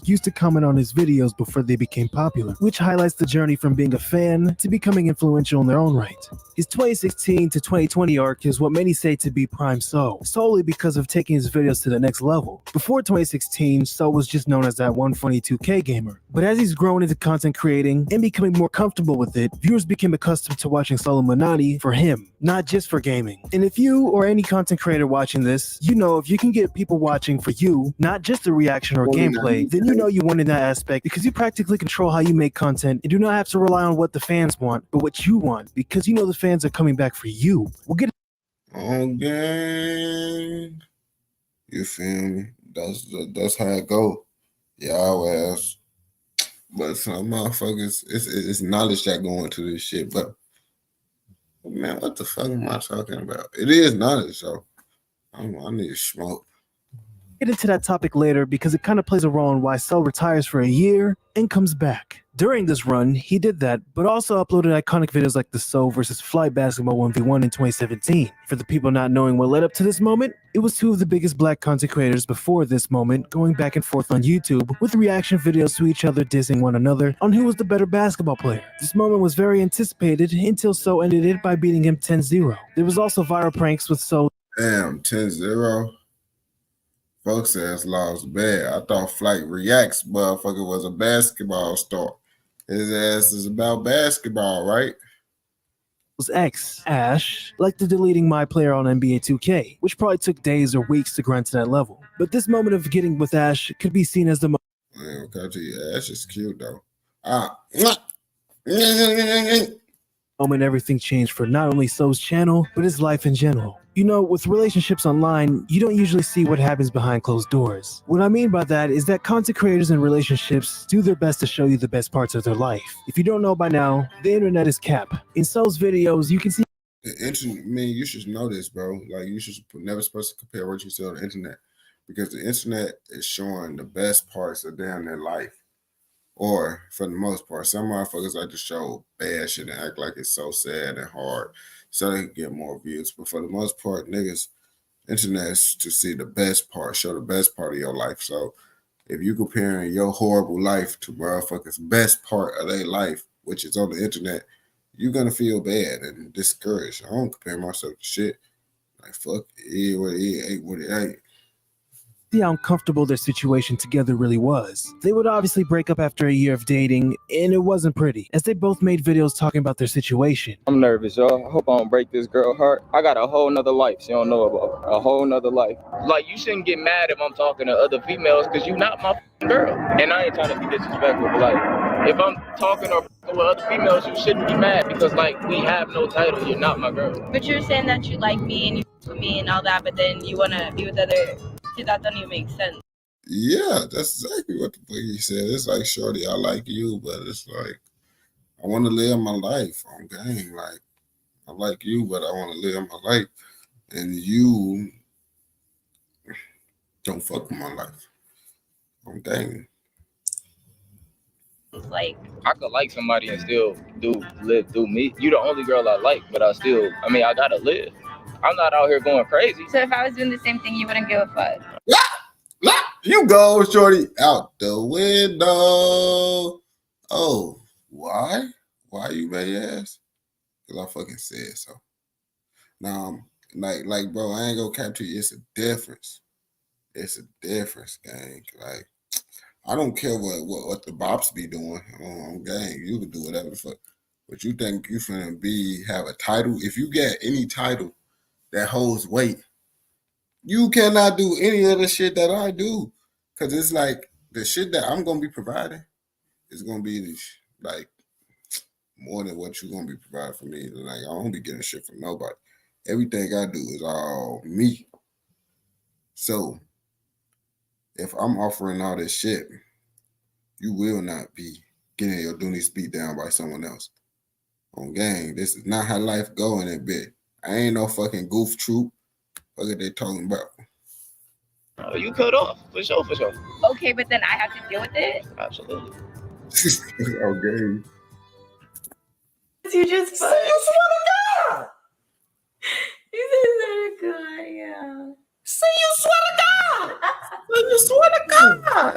Used to comment on his videos before they became popular, which highlights the journey from being a fan to becoming influential in their own right. His 2016 to 2020 arc is what many say to be prime So, solely because of taking his videos to the next level. Before 2016, So was just known as that one funny 2K gamer. But as he's grown into content creating and becoming more comfortable with it, viewers became accustomed to watching Soul Illuminati for him, not just for gaming. And if you or any content creator watching this, you know if you can get people watching for you, not just a reaction or gameplay, then you know you won in that aspect because you practically control how you make content and do not have to rely on what the fans want, but what you want, because you know the fans are coming back for you. We'll get on gang. You feel me? That's how it go. Y'all ass. But some motherfuckers, it's knowledge that go into this shit. But man, what the fuck am I talking about? It is knowledge, so I need to smoke. Get into that topic later because it kind of plays a role in why So retires for a year and comes back. During this run, he did that, but also uploaded iconic videos like the So versus Flight Basketball 1v1 in 2017. For the people not knowing what led up to this moment, it was two of the biggest black content creators before this moment going back and forth on YouTube with reaction videos to each other dissing one another on who was the better basketball player. This moment was very anticipated until So ended it by beating him 10-0. There was also viral pranks with So. Damn, 10-0. Folks ass lost bad. I thought Flight Reacts motherfucker was a basketball star. His ass is about basketball, right? Ex, Ash, liked to deleting my player on NBA 2K, which probably took days or weeks to grind to that level. But this moment of getting with Ash could be seen as the Man, okay, tell you, Ash is cute though. moment everything changed for not only So's channel, but his life in general. You know, with relationships online, you don't usually see what happens behind closed doors. What I mean by that is that content creators in relationships do their best to show you the best parts of their life. If you don't know by now, the internet is cap. In So's videos, you can see the internet. I mean, you should know this, bro. Like, you should never supposed to compare what you see on the internet, because the internet is showing the best parts of damn their life. Or for the most part, some motherfuckers like to show bad shit and act like it's so sad and hard so they can get more views. But for the most part, niggas, internet is to see the best part, show the best part of your life. So if you comparing your horrible life to motherfuckers' best part of their life, which is on the internet, you're gonna feel bad and discouraged. I don't compare myself to shit. Like, fuck it, what it ain't, what it ain't. how uncomfortable their situation together really was. They would obviously break up after a year of dating, and it wasn't pretty, as they both made videos talking about their situation. I'm nervous, y'all. I hope I don't break this girl heart. I got a whole nother life she don't know about. A whole nother life. Like, you shouldn't get mad if I'm talking to other females because you not my girl. And I ain't trying to be disrespectful, but like, if I'm talking or with other females, you shouldn't be mad because like, we have no title. You're not my girl. But you're saying that you like me and you with me and all that, but then you want to be with other. See, that doesn't even make sense. Yeah, that's exactly what the fuck he said. It's like, shorty, I like you, but it's like, I want to live my life on game. Like, I like you, but I want to live my life. And you don't fuck with my life on game. Like, I could like somebody and still live through me. You the only girl I like, but I gotta live. I'm not out here going crazy. So if I was doing the same thing, you wouldn't give a fuck? You go, shorty, out the window. Oh, why? Why you may ask? Because I fucking said so. Now, like, bro, I ain't gonna capture you. It's a difference. It's a difference, gang. Like, I don't care what the bops be doing on gang. You can do whatever the fuck. But you think you finna have a title? If you get any title that holds weight, you cannot do any of the shit that I do. Cause it's like the shit that I'm gonna be providing is gonna be like more than what you're gonna be providing for me. Like, I don't be getting shit from nobody. Everything I do is all me. So if I'm offering all this shit, you will not be getting your doonies beat down by someone else. On gang, this is not how life go in that bit. I ain't no fucking goof troop. What are they talking about? Oh, you cut off, for sure, for sure. Okay, but then I have to deal with it? Absolutely. Okay. You just fuck. You swear to God. You swear to God, yeah. Say you swear to God. Say you swear to God.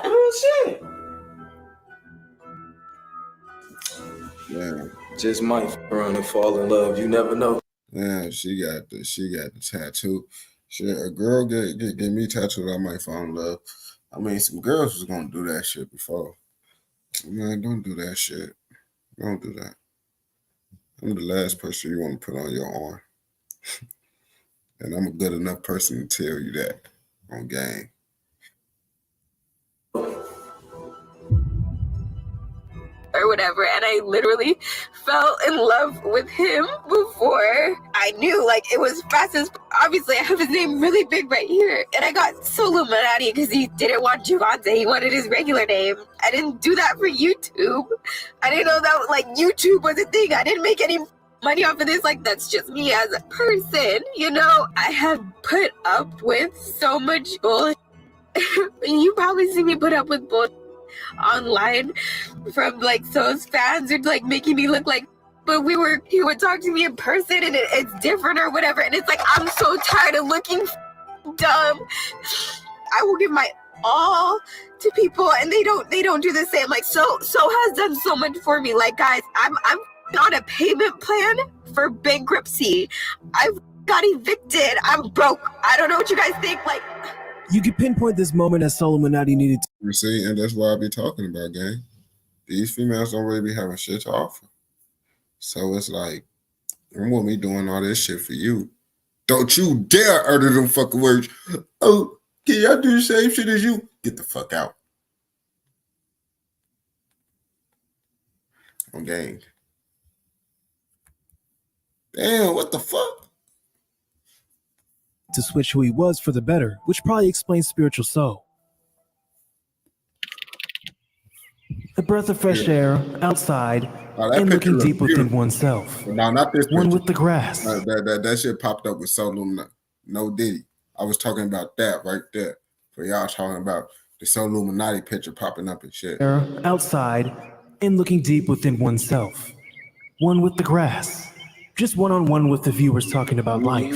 Oh shit. Yeah. Just might run and fall in love. You never know. Yeah, she got the tattoo. Shit, a girl get me tattooed, I might fall in love. I mean, some girls was gonna do that shit before. Man, don't do that shit. Don't do that. I'm the last person you want to put on your arm. And I'm a good enough person to tell you that on game. Or whatever, and I literally fell in love with him before I knew, like, it was fast as, obviously I have his name really big right here, and I got so Illuminati because he didn't want Gigante, he wanted his regular name. I didn't do that for YouTube. I didn't know that, like, YouTube was a thing. I didn't make any money off of this. Like, that's just me as a person, you know? I have put up with so much bull. You probably see me put up with bull online from like those fans are like making me look like, but he would talk to me in person and it's different or whatever, and it's like I'm so tired of looking dumb. I will give my all to people and they don't do the same. Like so has done so much for me. Like, guys, I'm on a payment plan for bankruptcy. I've got evicted. I'm broke. I don't know what you guys think. Like, You can pinpoint this moment as Solomonati needed to. You see, and that's what I be talking about, gang. These females don't really be having shit to offer. So it's like, I want me doing all this shit for you. Don't you dare utter them fucking words. Oh, can y'all do the same shit as you? Get the fuck out. On gang. Damn, what the fuck? To switch who he was for the better, which probably explains Spiritual Soul. A breath of fresh air, outside, and looking deep within oneself. No, not this One picture. with the grass. That shit popped up with Soul Illuminati. No Diddy. I was talking about that right there. For y'all talking about the Soul Illuminati picture popping up and shit. Air, outside, and looking deep within oneself. One with the grass. Just one-on-one with the viewers talking about life.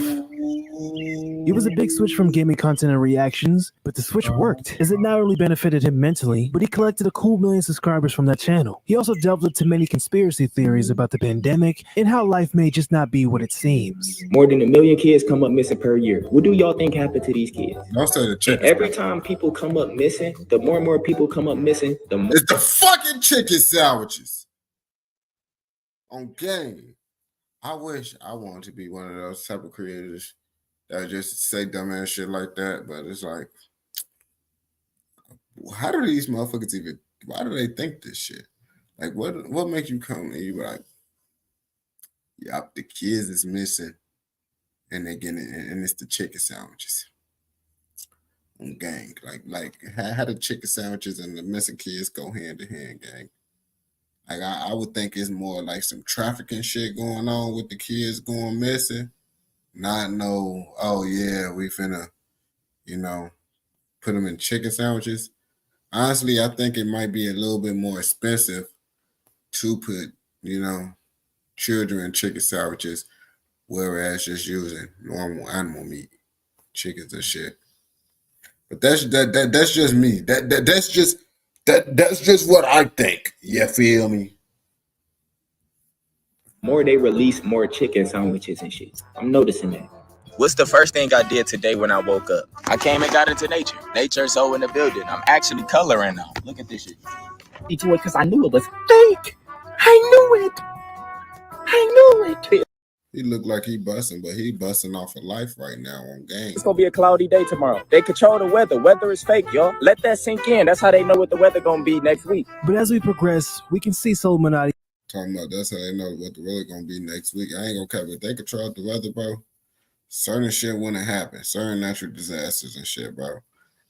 It was a big switch from gaming content and reactions, but the switch worked, as it not only benefited him mentally, but he collected a cool 1 million subscribers from that channel. He also delved into many conspiracy theories about the pandemic and how life may just not be what it seems. More than 1 million kids come up missing per year. What do y'all think happened to these kids? Don't say the chicken. And every time people come up missing, the more and more people come up missing, the more. It's the fucking chicken sandwiches. On game. I wish I wanted to be one of those type of creators that just say dumbass shit like that, but it's like, how do these motherfuckers even, why do they think this shit? Like, what makes you come and you be like, yup, the kids is missing, and they getting it, and it's the chicken sandwiches. On gang, like how the chicken sandwiches and the missing kids go hand in hand, gang. Like I would think it's more like some trafficking shit going on with the kids going missing. Not no, oh yeah, we finna, put them in chicken sandwiches. Honestly, I think it might be a little bit more expensive to put, children in chicken sandwiches, whereas just using normal animal meat, chickens and shit. But that's just me. That's just what I think. You feel me? More they release more chicken sandwiches and shit. I'm noticing that. What's the first thing I did today when I woke up? I came and got into nature. Nature's so in the building. I'm actually coloring now. Look at this shit. Into it because I knew it was fake. I knew it. He looked like he busting, but he busting off of life right now on game. It's gonna be a cloudy day tomorrow. They control the weather. Weather is fake, y'all. Let that sink in. That's how they know what the weather gonna be next week. But as we progress, we can see Solomonati. Talking about that's how they know what the weather gonna be next week. I ain't gonna care, but they control the weather, bro. Certain shit wouldn't happen. Certain natural disasters and shit, bro.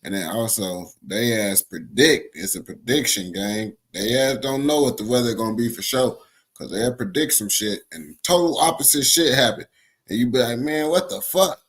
And then also, they ass predict. It's a prediction game. They ass don't know what the weather gonna be for sure. Because they'll predict some shit and total opposite shit happen. And you be like, man, what the fuck?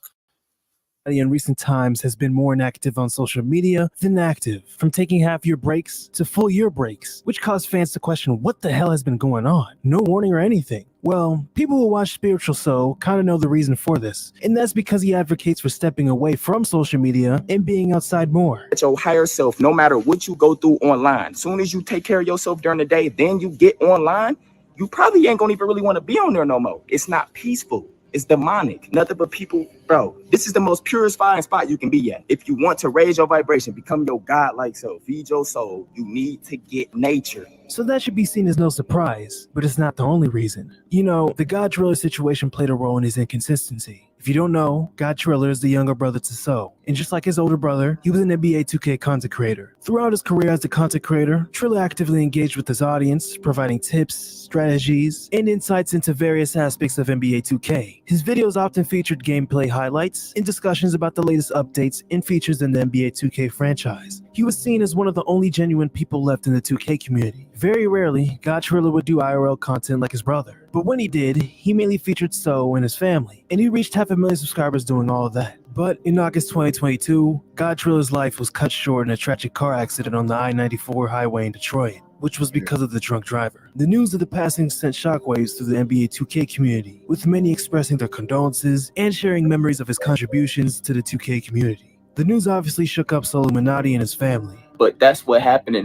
In recent times has been more inactive on social media than active, from taking half year breaks to full year breaks, which caused fans to question what the hell has been going on. No warning or anything. Well, people who watch Spiritual Soul kind of know the reason for this, and that's because he advocates for stepping away from social media and being outside more. At your higher self, no matter what you go through online, as soon as you take care of yourself during the day, then you get online, you probably ain't gonna even really want to be on there no more. It's not peaceful. It's demonic. Nothing but people, bro. This is the most purifying spot you can be at. If you want to raise your vibration, become your God-like self, feed your soul, you need to get nature. So that should be seen as no surprise, but it's not the only reason. The God Triller situation played a role in his inconsistency. If you don't know, God Triller is the younger brother to Soul, And just like his older brother, he was an NBA 2K content creator. Throughout his career as a content creator, Triller actively engaged with his audience, providing tips, strategies, and insights into various aspects of NBA 2K. His videos often featured gameplay highlights and discussions about the latest updates and features in the NBA 2K franchise. He was seen as one of the only genuine people left in the 2K community. Very rarely, God Triller would do IRL content like his brother. But when he did, he mainly featured So and his family, and he reached 500,000 subscribers doing all of that. But in August 2022, God Triller's life was cut short in a tragic car accident on the I-94 highway in Detroit, which was because of the drunk driver. The news of the passing sent shockwaves through the NBA 2K community, with many expressing their condolences and sharing memories of his contributions to the 2K community. The news obviously shook up Solomonati and his family. But that's what happened,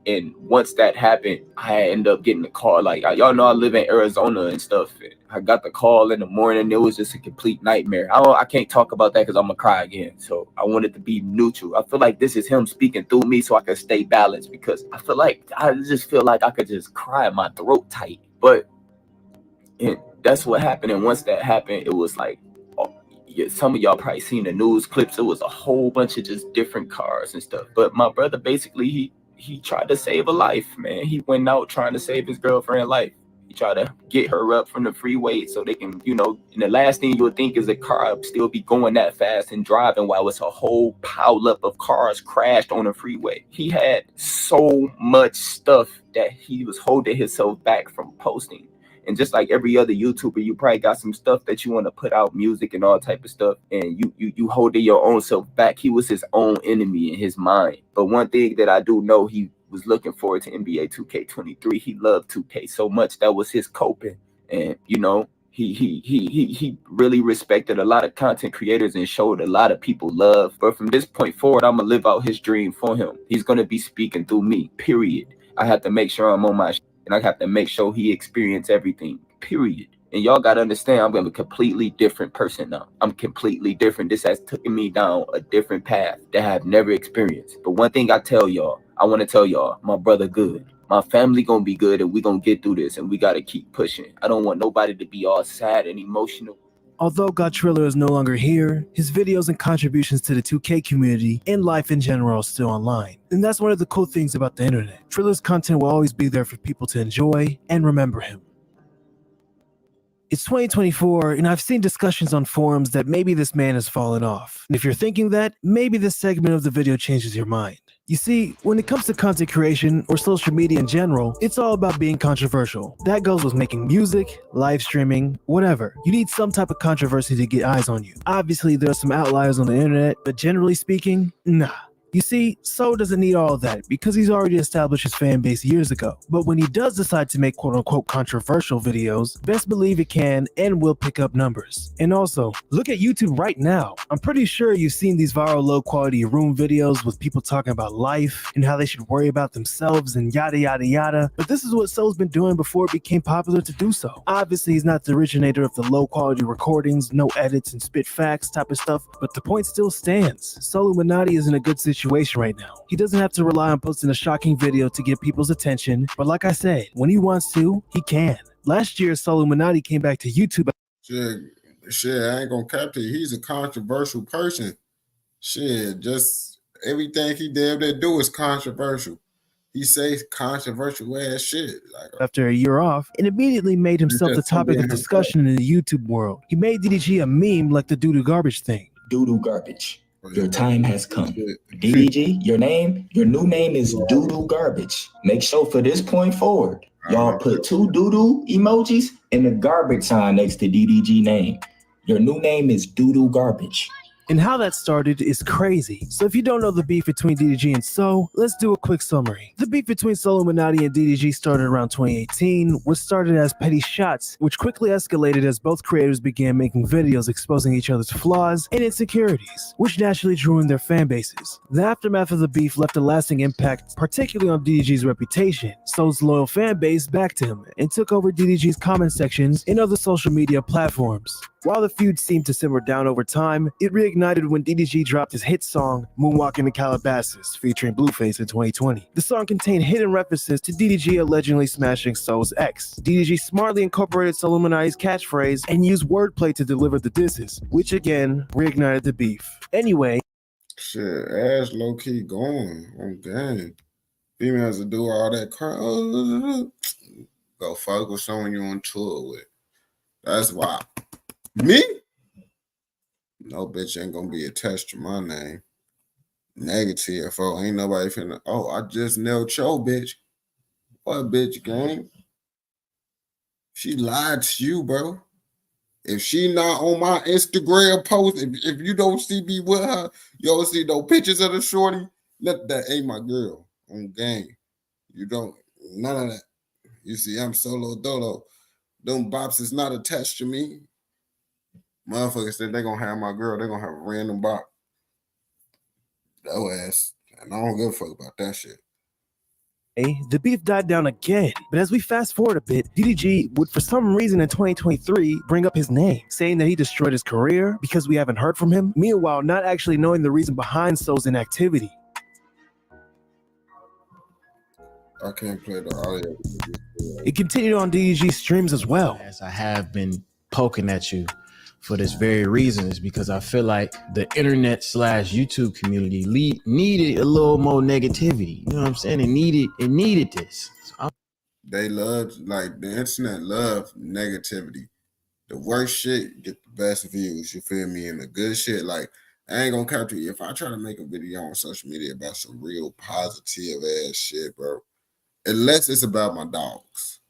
and once that happened, I ended up getting a call. Like, y'all know I live in Arizona and stuff. And I got the call in the morning. It was just a complete nightmare. I can't talk about that because I'm gonna cry again. So I wanted to be neutral. I feel like this is him speaking through me so I can stay balanced, because I just feel like I could just cry my throat tight. But that's what happened. And once that happened, it was like, some of y'all probably seen the news clips. It was a whole bunch of just different cars and stuff. But my brother, basically, he tried to save a life, man. He went out trying to save his girlfriend's life. He tried to get her up from the freeway so they can, and the last thing you would think is a car still be going that fast and driving while it's a whole pile up of cars crashed on the freeway. He had so much stuff that he was holding himself back from posting. And just like every other YouTuber, you probably got some stuff that you want to put out, music and all type of stuff, and you holding your own self back. He was his own enemy in his mind. But one thing that I do know, he was looking forward to NBA 2K23. He loved 2K so much. That was his coping. And he really respected a lot of content creators and showed a lot of people love. But from this point forward, I'm gonna live out his dream for him. He's gonna be speaking through me, period. I have to make sure I'm on my and I have to make sure he experienced everything, period. And y'all got to understand, I'm a completely different person now. I'm completely different. This has taken me down a different path that I've never experienced. But one thing I want to tell y'all, my brother good. My family gonna be good, and we gonna get through this, and we got to keep pushing. I don't want nobody to be all sad and emotional. Although God Triller is no longer here, his videos and contributions to the 2K community and life in general are still online. And that's one of the cool things about the internet. Triller's content will always be there for people to enjoy and remember him. It's 2024, and I've seen discussions on forums that maybe this man has fallen off. And if you're thinking that, maybe this segment of the video changes your mind. You see, when it comes to content creation or social media in general, it's all about being controversial. That goes with making music, live streaming, whatever. You need some type of controversy to get eyes on you. Obviously, there are some outliers on the internet, but generally speaking, nah. You see, So doesn't need all of that because he's already established his fan base years ago. But when he does decide to make quote-unquote controversial videos, best believe it can and will pick up numbers. And also, look at YouTube right now. I'm pretty sure you've seen these viral low-quality room videos with people talking about life and how they should worry about themselves and yada yada yada. But this is what So's been doing before it became popular to do so. Obviously, he's not the originator of the low-quality recordings, no edits and spit facts type of stuff, but the point still stands. Solomonati is in a good situation right now. He doesn't have to rely on posting a shocking video to get people's attention, but like I said, when he wants to, he can. Last year, Solomonati came back to YouTube. Shit, I ain't gonna cap to you. He's a controversial person. Shit, just everything he damn near do is controversial. He says controversial ass shit. After a year off, and immediately made himself the topic of discussion in the YouTube world. He made DDG a meme like the doo-doo garbage thing. Doo-doo garbage. Your time has come. DDG, your new name is Doodoo Garbage. Make sure for this point forward, y'all put 2 doodoo emojis and a garbage sign next to DDG name. Your new name is Doodoo Garbage. And how that started is crazy. So if you don't know the beef between DDG and So, let's do a quick summary. The beef between Solomonati and DDG started around 2018, which started as petty shots, which quickly escalated as both creators began making videos exposing each other's flaws and insecurities, which naturally drew in their fan bases. The aftermath of the beef left a lasting impact, particularly on DDG's reputation. So's loyal fan base backed him and took over DDG's comment sections and other social media platforms. While the feud seemed to simmer down over time, it reignited when DDG dropped his hit song, Moonwalking in Calabasas, featuring Blueface in 2020. The song contained hidden references to DDG allegedly smashing So's ex. DDG smartly incorporated Solomonati's catchphrase and used wordplay to deliver the disses, which again reignited the beef. Anyway, Shit, ass low key going on game. Females that do all that crap. Go fuck with someone you on tour with. That's why. Me? No bitch ain't gonna be attached to my name. Negative. Oh, ain't nobody finna. Oh, I just nailed your bitch. What bitch game? She lied to you, bro. If she not on my Instagram post, if you don't see me with her, you don't see no pictures of the shorty, that ain't my girl on game. You don't, none of that. You see, I'm solo dolo. Them bops is not attached to me. Motherfuckers said they gonna have my girl, they gonna have a random bop. That ass. And I don't give a fuck about that shit. The beef died down again, but as we fast forward a bit, DDG would for some reason in 2023 bring up his name, saying that he destroyed his career because we haven't heard from him, meanwhile not actually knowing the reason behind Soul's inactivity. I can't play the audio. It continued on DDG streams as well. As I have been poking at you for this very reason, is because I feel like the internet / YouTube community needed a little more negativity. You know what I'm saying? It needed this. So they love, like, the internet love negativity. The worst shit get the best views, you feel me? And the good shit, like, I ain't gonna count to you. If I try to make a video on social media about some real positive ass shit, bro, unless it's about my dogs,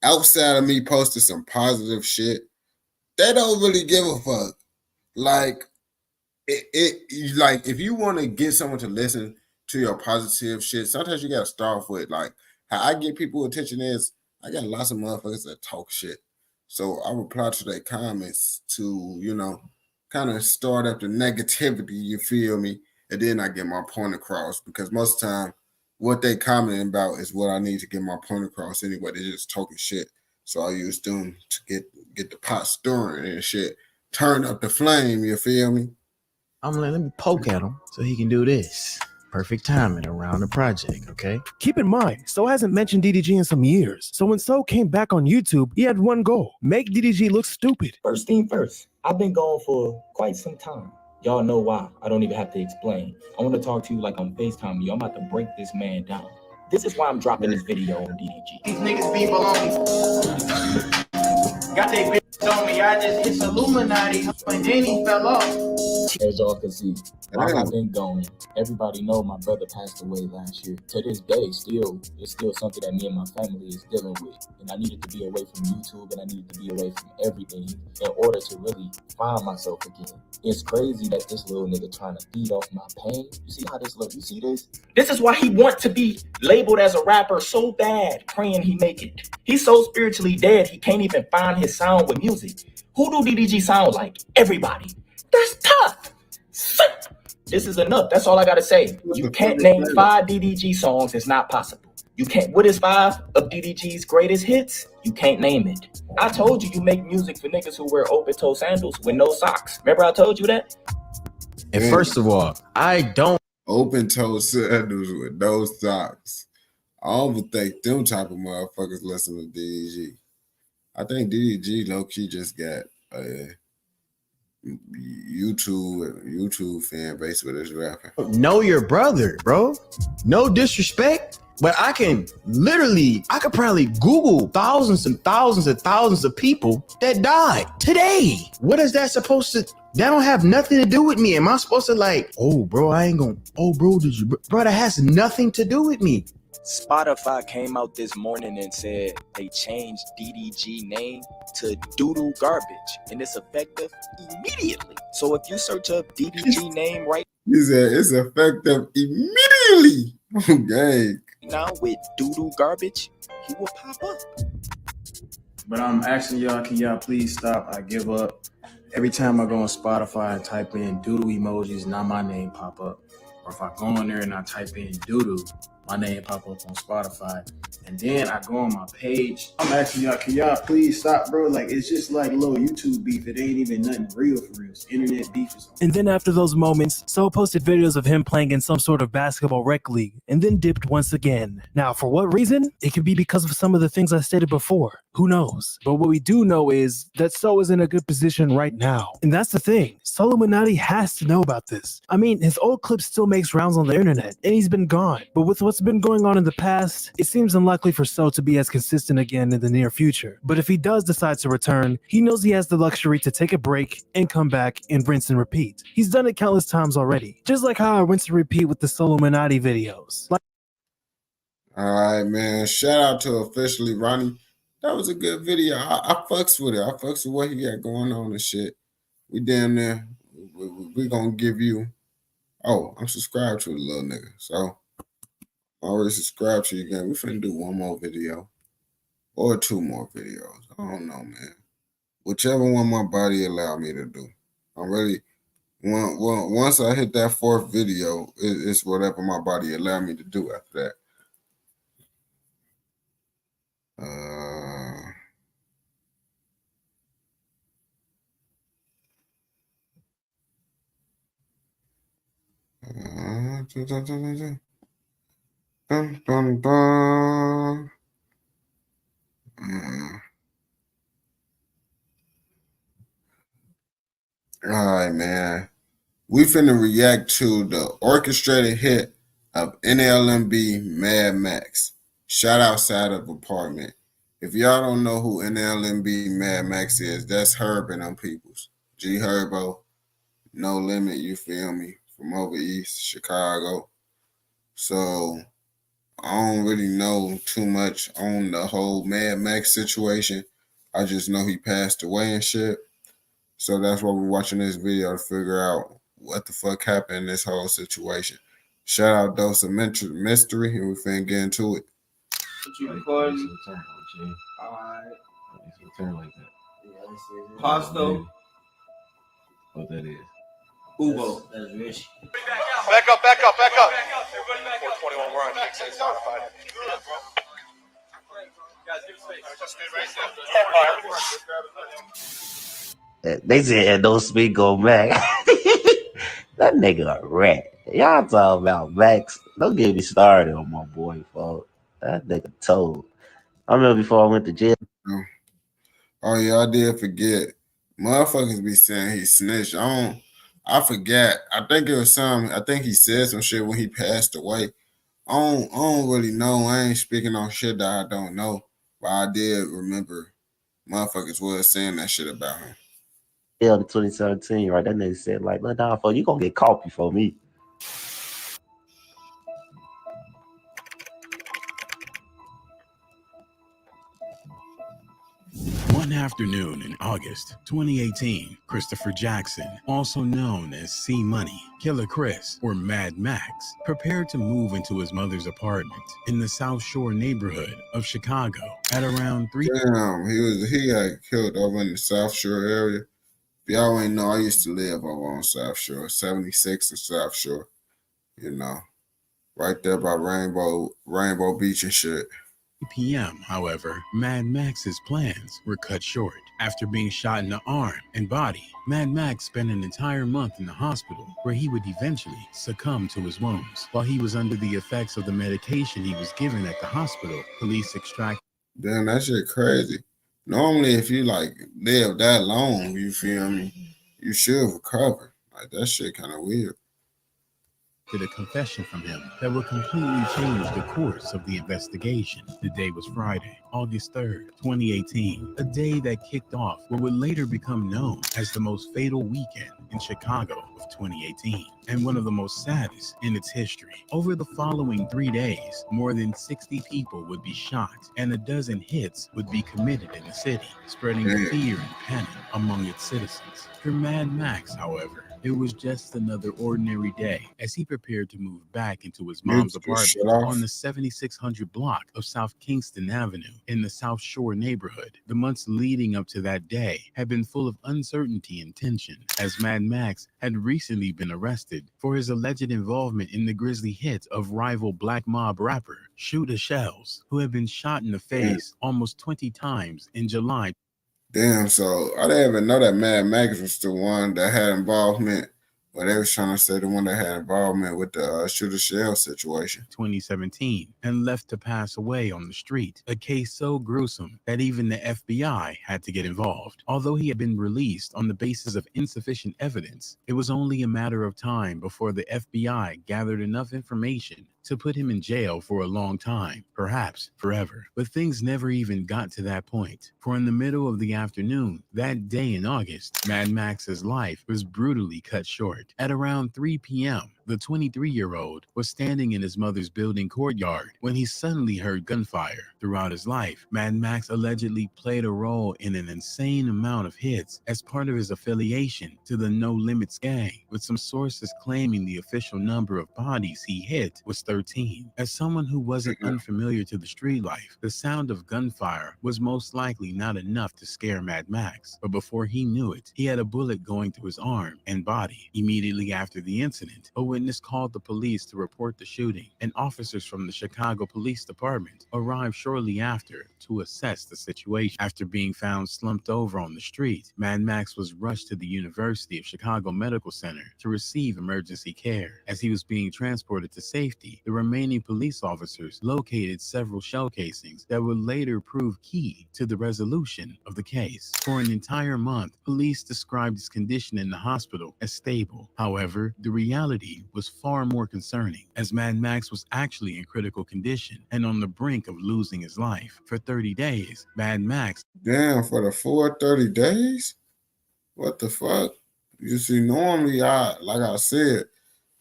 outside of me posting some positive shit, they don't really give a fuck. Like, like, if you want to get someone to listen to your positive shit, sometimes you gotta start off with, like, how I get people attention is I got lots of motherfuckers that talk shit. So I reply to their comments to, you know, kind of start up the negativity, you feel me? And then I get my point across, because most of the time what they commenting about is what I need to get my point across anyway. They're just talking shit. So I use them to get the pot stirring and shit. Turn up the flame, you feel me? I'm like, let me poke at him so he can do this. Perfect timing around the project, okay? Keep in mind, So hasn't mentioned DDG in some years. So when So came back on YouTube, he had one goal: make DDG look stupid. First thing first, I've been gone for quite some time. Y'all know why. I don't even have to explain. I want to talk to you like I'm FaceTiming you. I'm about to break this man down. This is why I'm dropping this video on DDG. These niggas be baloney. Got they bitch on me. I just hit Illuminati and then he fell off. As y'all can see, while I've been gone, everybody know my brother passed away last year. To this day, it's still something that me and my family is dealing with. And I needed to be away from YouTube, and I needed to be away from everything in order to really find myself again. It's crazy that this little nigga trying to feed off my pain. You see how this look? You see this? This is why he wants to be labeled as a rapper so bad, praying he make it. He's so spiritually dead, he can't even find his sound with music. Who do DDG sound like? Everybody. That's tough. This is enough. That's all I gotta say. You can't name 5 DDG songs. It's not possible. You can't. What is 5 of DDG's greatest hits? You can't name it. I told you make music for niggas who wear open-toe sandals with no socks. Remember I told you that? And first of all, I don't open-toe sandals with no socks. I don't think them type of motherfuckers listen to DDG. I think DDG low-key just got a YouTube fan base with his rapping. Know your brother, bro. No disrespect, but I could probably Google thousands and thousands and thousands of people that died today. What is that supposed to? That don't have nothing to do with me. Am I supposed to like, oh bro, bro, that has nothing to do with me. Spotify came out this morning and said they changed DDG name to Doodoo Garbage, and it's effective immediately. So if you search up DDG name right he said it's effective immediately. Okay. now with Doodoo Garbage, he will pop up. But I'm asking y'all, can y'all please stop? I give up. Every time I go on Spotify and type in doodoo emojis, not my name pop up. Or if I go on there and I type in doodoo, my name pop up on Spotify. And then I go on my page. I'm asking y'all, can y'all please stop, bro? Like, it's just like little YouTube beef. It ain't even nothing real for real. It's internet beef or something. And then after those moments, So posted videos of him playing in some sort of basketball rec league, and then dipped once again. Now, for what reason? It could be because of some of the things I stated before. Who knows? But what we do know is that So is in a good position right now. And that's the thing. Solomonati has to know about this. I mean, his old clip still makes rounds on the internet, and he's been gone. But with what's been going on in the past, it seems unlikely for So to be as consistent again in the near future. But if he does decide to return, he knows he has the luxury to take a break and come back and rinse and repeat. He's done it countless times already. Just like how I rinse and repeat with the Solomonati videos. All right, man. Shout out to Officially Ronnie. That was a good video. I fucks with it. I fucks with what he got going on and shit. We damn near. We gonna give you. Oh, I'm subscribed to the little nigga. So I already subscribed to you again. We finna do one more video or two more videos. I don't know, man. Whichever one my body allow me to do. I'm ready. Once I hit that fourth video, it's whatever my body allow me to do after that. Dun, dun, dun. All right, man. We finna react to the orchestrated hit of NLMB Mad Max. Shot outside of apartment. If y'all don't know who NLMB Mad Max is, that's Herb and them peoples. G Herbo, No Limit, you feel me? From over east, Chicago. So I don't really know too much on the whole Mad Max situation. I just know he passed away and shit. So that's why we're watching this video to figure out what the fuck happened in this whole situation. Shout out Dose of Mystery, and we finna get into it. What you recording? Alright. Turn like that. Pasto. What that is. Ubo. That's rich. Back up. 421, we're on Kicks and Spotify. They said no speak go Mac. That nigga a rat. Y'all talking about Max. Don't get me started on my boy, folks. That nigga told. I remember before I went to jail. Oh yeah, I did forget. Motherfuckers be saying he snitched. I forget. I think it was some. I think he said some shit when he passed away. I don't really know. I ain't speaking on shit that I don't know. But I did remember motherfuckers was saying that shit about him. Yeah, the 2017, right? That nigga said, like, look down for you gonna get caught before me. One afternoon in August 2018, Christopher Jackson, also known as C Money, Killer Chris, or Mad Max, prepared to move into his mother's apartment in the South Shore neighborhood of Chicago at around 3. Damn, he got killed over in the South Shore area. If y'all ain't know, I used to live over on South Shore, 76 and South Shore. You know, right there by Rainbow Beach and shit. p.m., however, Mad Max's plans were cut short. After being shot in the arm and body, Mad Max spent an entire month in the hospital where he would eventually succumb to his wounds. While he was under the effects of the medication he was given at the hospital, police extracted. Damn, that shit crazy. Normally, if you like live that long, you feel me, you should recover. Like that shit kind of weird. A confession from him that would completely change the course of the investigation. The day was Friday, August 3rd, 2018, a day that kicked off what would later become known as the most fatal weekend in Chicago of 2018, and one of the most saddest in its history. Over the following 3 days, more than 60 people would be shot, and a dozen hits would be committed in the city, spreading fear and panic among its citizens. For Mad Max, however, It was just another ordinary day as he prepared to move back into his Music mom's is shut apartment off. on the 7600 block of South Kingston Avenue in the South Shore neighborhood. The months leading up to that day had been full of uncertainty and tension, as Mad Max had recently been arrested for his alleged involvement in the grisly hit of rival Black Mob rapper Shooter Shells, who had been shot in the face almost 20 times in July. Damn, so I didn't even know that Mad Max was the one that had involvement. Well, they was trying to say the one that had involvement with the Shooter Shell situation. 2017 and left to pass away on the street, a case so gruesome that even the FBI had to get involved. Although he had been released on the basis of insufficient evidence, it was only a matter of time before the FBI gathered enough information to put him in jail for a long time, perhaps forever. But things never even got to that point, for in the middle of the afternoon, that day in August, Mad Max's life was brutally cut short. At around 3 p.m., the 23-year-old was standing in his mother's building courtyard when he suddenly heard gunfire. Throughout his life, Mad Max allegedly played a role in an insane amount of hits as part of his affiliation to the No Limits gang, with some sources claiming the official number of bodies he hit was 13. As someone who wasn't unfamiliar to the street life, the sound of gunfire was most likely not enough to scare Mad Max, but before he knew it, he had a bullet going through his arm and body. Immediately after the incident, a witness called the police to report the shooting, and officers from the Chicago Police Department arrived shortly after to assess the situation. After being found slumped over on the street, Mad Max was rushed to the University of Chicago Medical Center to receive emergency care. As he was being transported to safety, the remaining police officers located several shell casings that would later prove key to the resolution of the case. For an entire month, police described his condition in the hospital as stable. However, the reality was far more concerning, as Mad Max was actually in critical condition and on the brink of losing his life. For 30 days, Mad Max— Damn, for the full 30 days? What the fuck? You see, normally, like I said,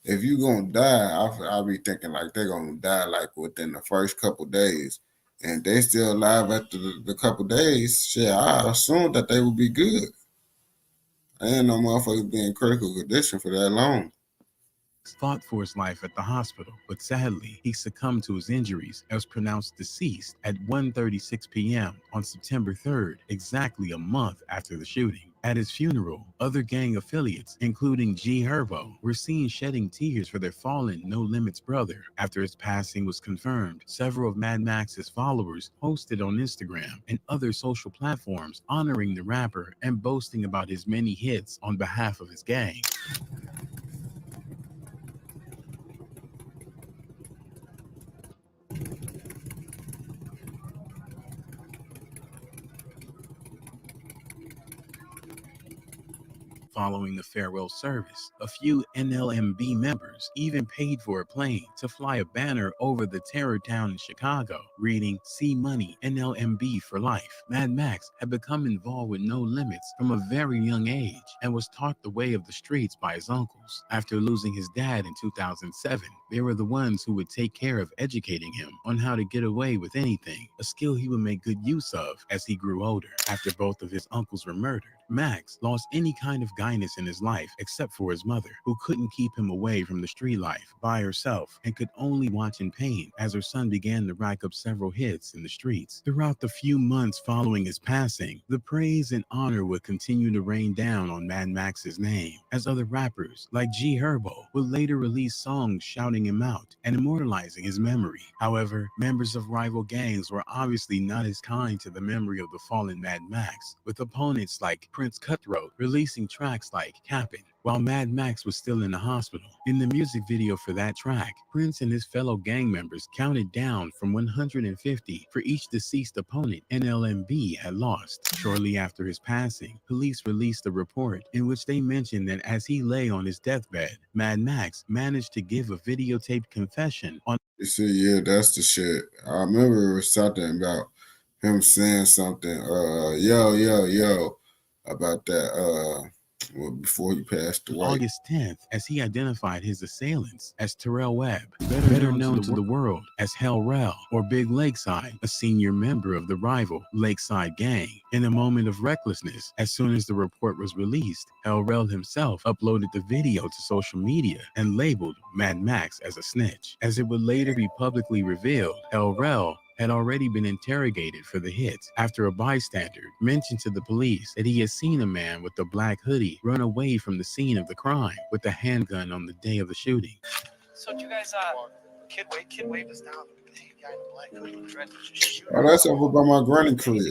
if you gonna die, I'll be thinking like they're gonna die like within the first couple days. And they still alive after the couple days, shit, I assumed that they would be good. I ain't no motherfuckers be in critical condition for that long. fought for his life at the hospital, but sadly, he succumbed to his injuries and was pronounced deceased at 1:36 p.m. on September 3rd, exactly a month after the shooting. At his funeral, other gang affiliates, including G Herbo, were seen shedding tears for their fallen No Limits brother. After his passing was confirmed, several of Mad Max's followers posted on Instagram and other social platforms honoring the rapper and boasting about his many hits on behalf of his gang. Following the farewell service, a few NLMB members even paid for a plane to fly a banner over the terror town in Chicago, reading "See Money, NLMB for Life." Mad Max had become involved with No Limits from a very young age and was taught the way of the streets by his uncles. After losing his dad in 2007, they were the ones who would take care of educating him on how to get away with anything, a skill he would make good use of as he grew older. After both of his uncles were murdered, Max lost any kind of guidance in his life except for his mother, who couldn't keep him away from the street life by herself and could only watch in pain as her son began to rack up several hits in the streets. Throughout the few months following his passing, the praise and honor would continue to rain down on Mad Max's name, as other rappers like G Herbo would later release songs shouting him out and immortalizing his memory. However, members of rival gangs were obviously not as kind to the memory of the fallen Mad Max, with opponents like Prince Cutthroat releasing tracks like Cappin' while Mad Max was still in the hospital. In the music video for that track, Prince and his fellow gang members counted down from 150 for each deceased opponent NLMB had lost. Shortly after his passing, police released a report in which they mentioned that as he lay on his deathbed, Mad Max managed to give a videotaped confession on— You see, yeah, that's the shit. I remember it was something about him saying something, yo, about that, Well, before he passed away. August 10th, as he identified his assailants as Terrell Webb, better known to the world as Hell Rell or Big Lakeside, a senior member of the rival Lakeside gang. In a moment of recklessness, as soon as the report was released, Hell Rell himself uploaded the video to social media and labeled Mad Max as a snitch. As it would later be publicly revealed, Hell Rell had already been interrogated for the hits after a bystander mentioned to the police that he had seen a man with a black hoodie run away from the scene of the crime with a handgun on the day of the shooting. So did you guys, Kid Wave is down. The guy in the black hoodie with dreads was just shooting. Oh, that's over by my granny crib.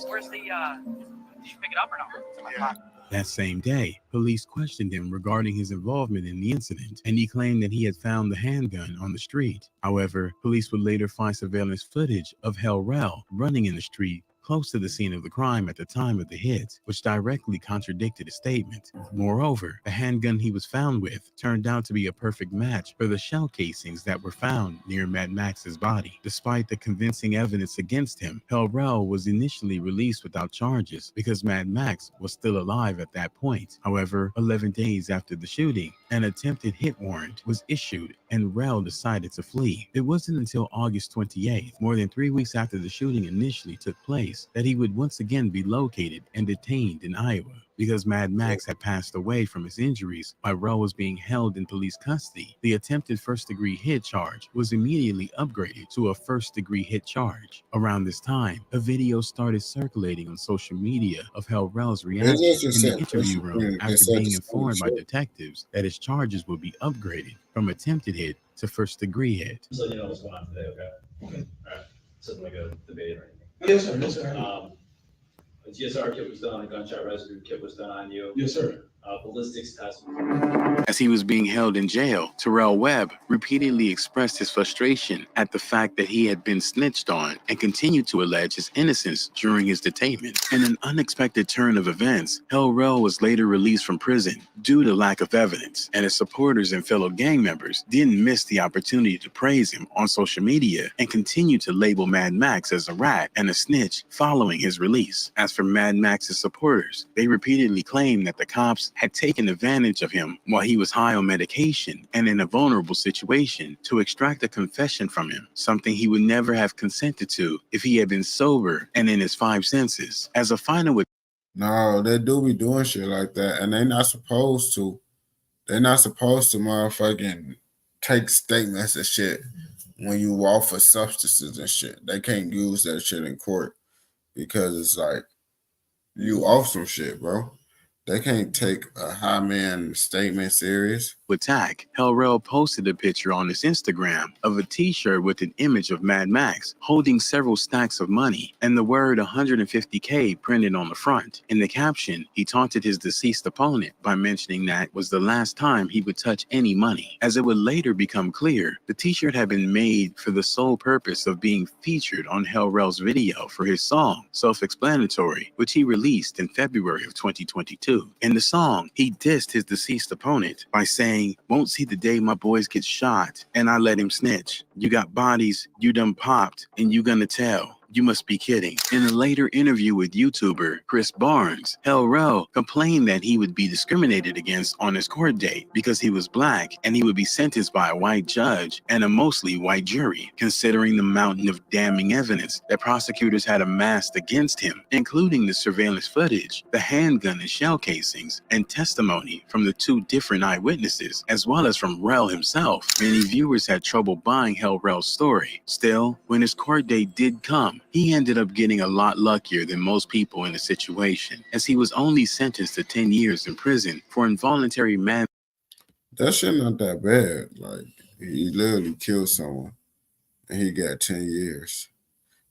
Where's the, did you pick it up or not? Yeah. That same day, police questioned him regarding his involvement in the incident, and he claimed that he had found the handgun on the street. However, police would later find surveillance footage of Hell Rell running in the street close to the scene of the crime at the time of the hit, which directly contradicted his statement. Moreover, the handgun he was found with turned out to be a perfect match for the shell casings that were found near Mad Max's body. Despite the convincing evidence against him, Hell Rell was initially released without charges because Mad Max was still alive at that point. However, 11 days after the shooting, an attempted hit warrant was issued and Rell decided to flee. It wasn't until August 28th, more than 3 weeks after the shooting initially took place, that he would once again be located and detained in Iowa. Because Mad Max had passed away from his injuries while Rell was being held in police custody, the attempted first-degree hit charge was immediately upgraded to a first-degree hit charge. Around this time, a video started circulating on social media of Hell Rell's reaction in the interview room after being informed by detectives that his charges would be upgraded from attempted hit to first-degree hit. So you know what's going on today, okay? Okay. All right. So like a debate or anything. Yes, sir. Yes, sir. A GSR kit was done, a gunshot residue kit was done on you. Yes, sir. Ballistics test. As he was being held in jail, Terrell Webb repeatedly expressed his frustration at the fact that he had been snitched on and continued to allege his innocence during his detainment. In an unexpected turn of events, Hell Rell was later released from prison due to lack of evidence, and his supporters and fellow gang members didn't miss the opportunity to praise him on social media and continue to label Mad Max as a rat and a snitch following his release. As for Mad Max's supporters, they repeatedly claimed that the cops had taken advantage of him while he was high on medication and in a vulnerable situation to extract a confession from him, something he would never have consented to if he had been sober and in his five senses. As a final No, they do be doing shit like that, and they're not supposed to. They're not supposed to motherfucking take statements and shit when you off for substances and shit. They can't use that shit in court because it's like you off some shit, bro. They can't take a high man statement serious. attack, Hell Rell posted a picture on his Instagram of a t-shirt with an image of Mad Max holding several stacks of money and the word 150K printed on the front. In the caption, he taunted his deceased opponent by mentioning that was the last time he would touch any money. As it would later become clear, the t-shirt had been made for the sole purpose of being featured on Hell Rell's video for his song, Self-Explanatory, which he released in February of 2022. In the song, he dissed his deceased opponent by saying, "Won't see the day my boys get shot, and I let him snitch. You got bodies, you done popped, and you gonna tell. You must be kidding." In a later interview with YouTuber Chris Barnes, Hell Rell complained that he would be discriminated against on his court date because he was black and he would be sentenced by a white judge and a mostly white jury, considering the mountain of damning evidence that prosecutors had amassed against him, including the surveillance footage, the handgun and shell casings, and testimony from the two different eyewitnesses, as well as from Rell himself. Many viewers had trouble buying Hell Rell's story. Still, when his court date did come, he ended up getting a lot luckier than most people in the situation, as he was only sentenced to 10 years in prison for involuntary manslaughter. That shit not that bad. Like, he literally killed someone and he got 10 years.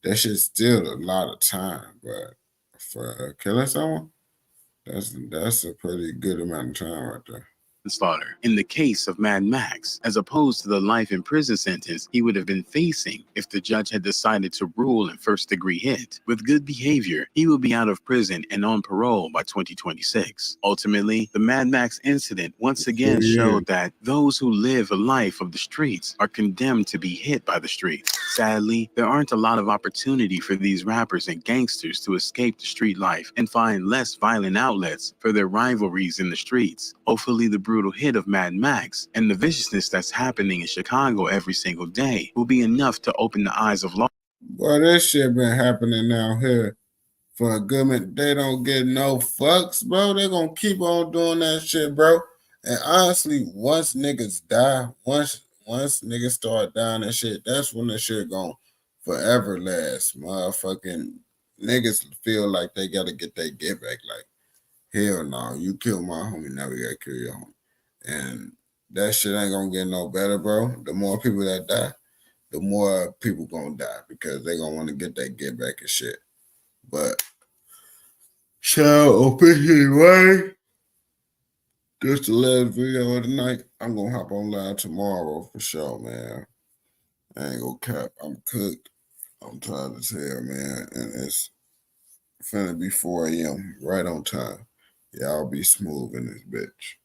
That shit's still a lot of time, but for killing someone, that's a pretty good amount of time right there. manslaughter in the case of Mad Max, as opposed to the life in prison sentence he would have been facing if the judge had decided to rule in first-degree hit. With good behavior, he will be out of prison and on parole by 2026. Ultimately, the Mad Max incident once again showed that those who live a life of the streets are condemned to be hit by the streets. Sadly, there aren't a lot of opportunity for these rappers and gangsters to escape the street life and find less violent outlets for their rivalries in the streets. Hopefully, the brutal hit of Mad Max and the viciousness that's happening in Chicago every single day will be enough to open the eyes of law. Boy, this shit been happening out here for a good minute. They don't get no fucks, bro. They gonna keep on doing that shit, bro. And honestly, once niggas die, once niggas start dying and shit, that's when the shit gonna forever last. Motherfucking niggas feel like they gotta get their get back. Like, hell no, you kill my homie, now we gotta kill your homie. And that shit ain't gonna get no better, bro. The more people that die, the more people gonna die because they gonna want to get that get back and shit. But shout out officially, right? Just the last video of the night. I'm gonna hop on live tomorrow for sure, man. I ain't gonna cap. I'm cooked. I'm tired as hell, man. And it's finna be 4 a.m. right on time. Y'all be smooth in this bitch.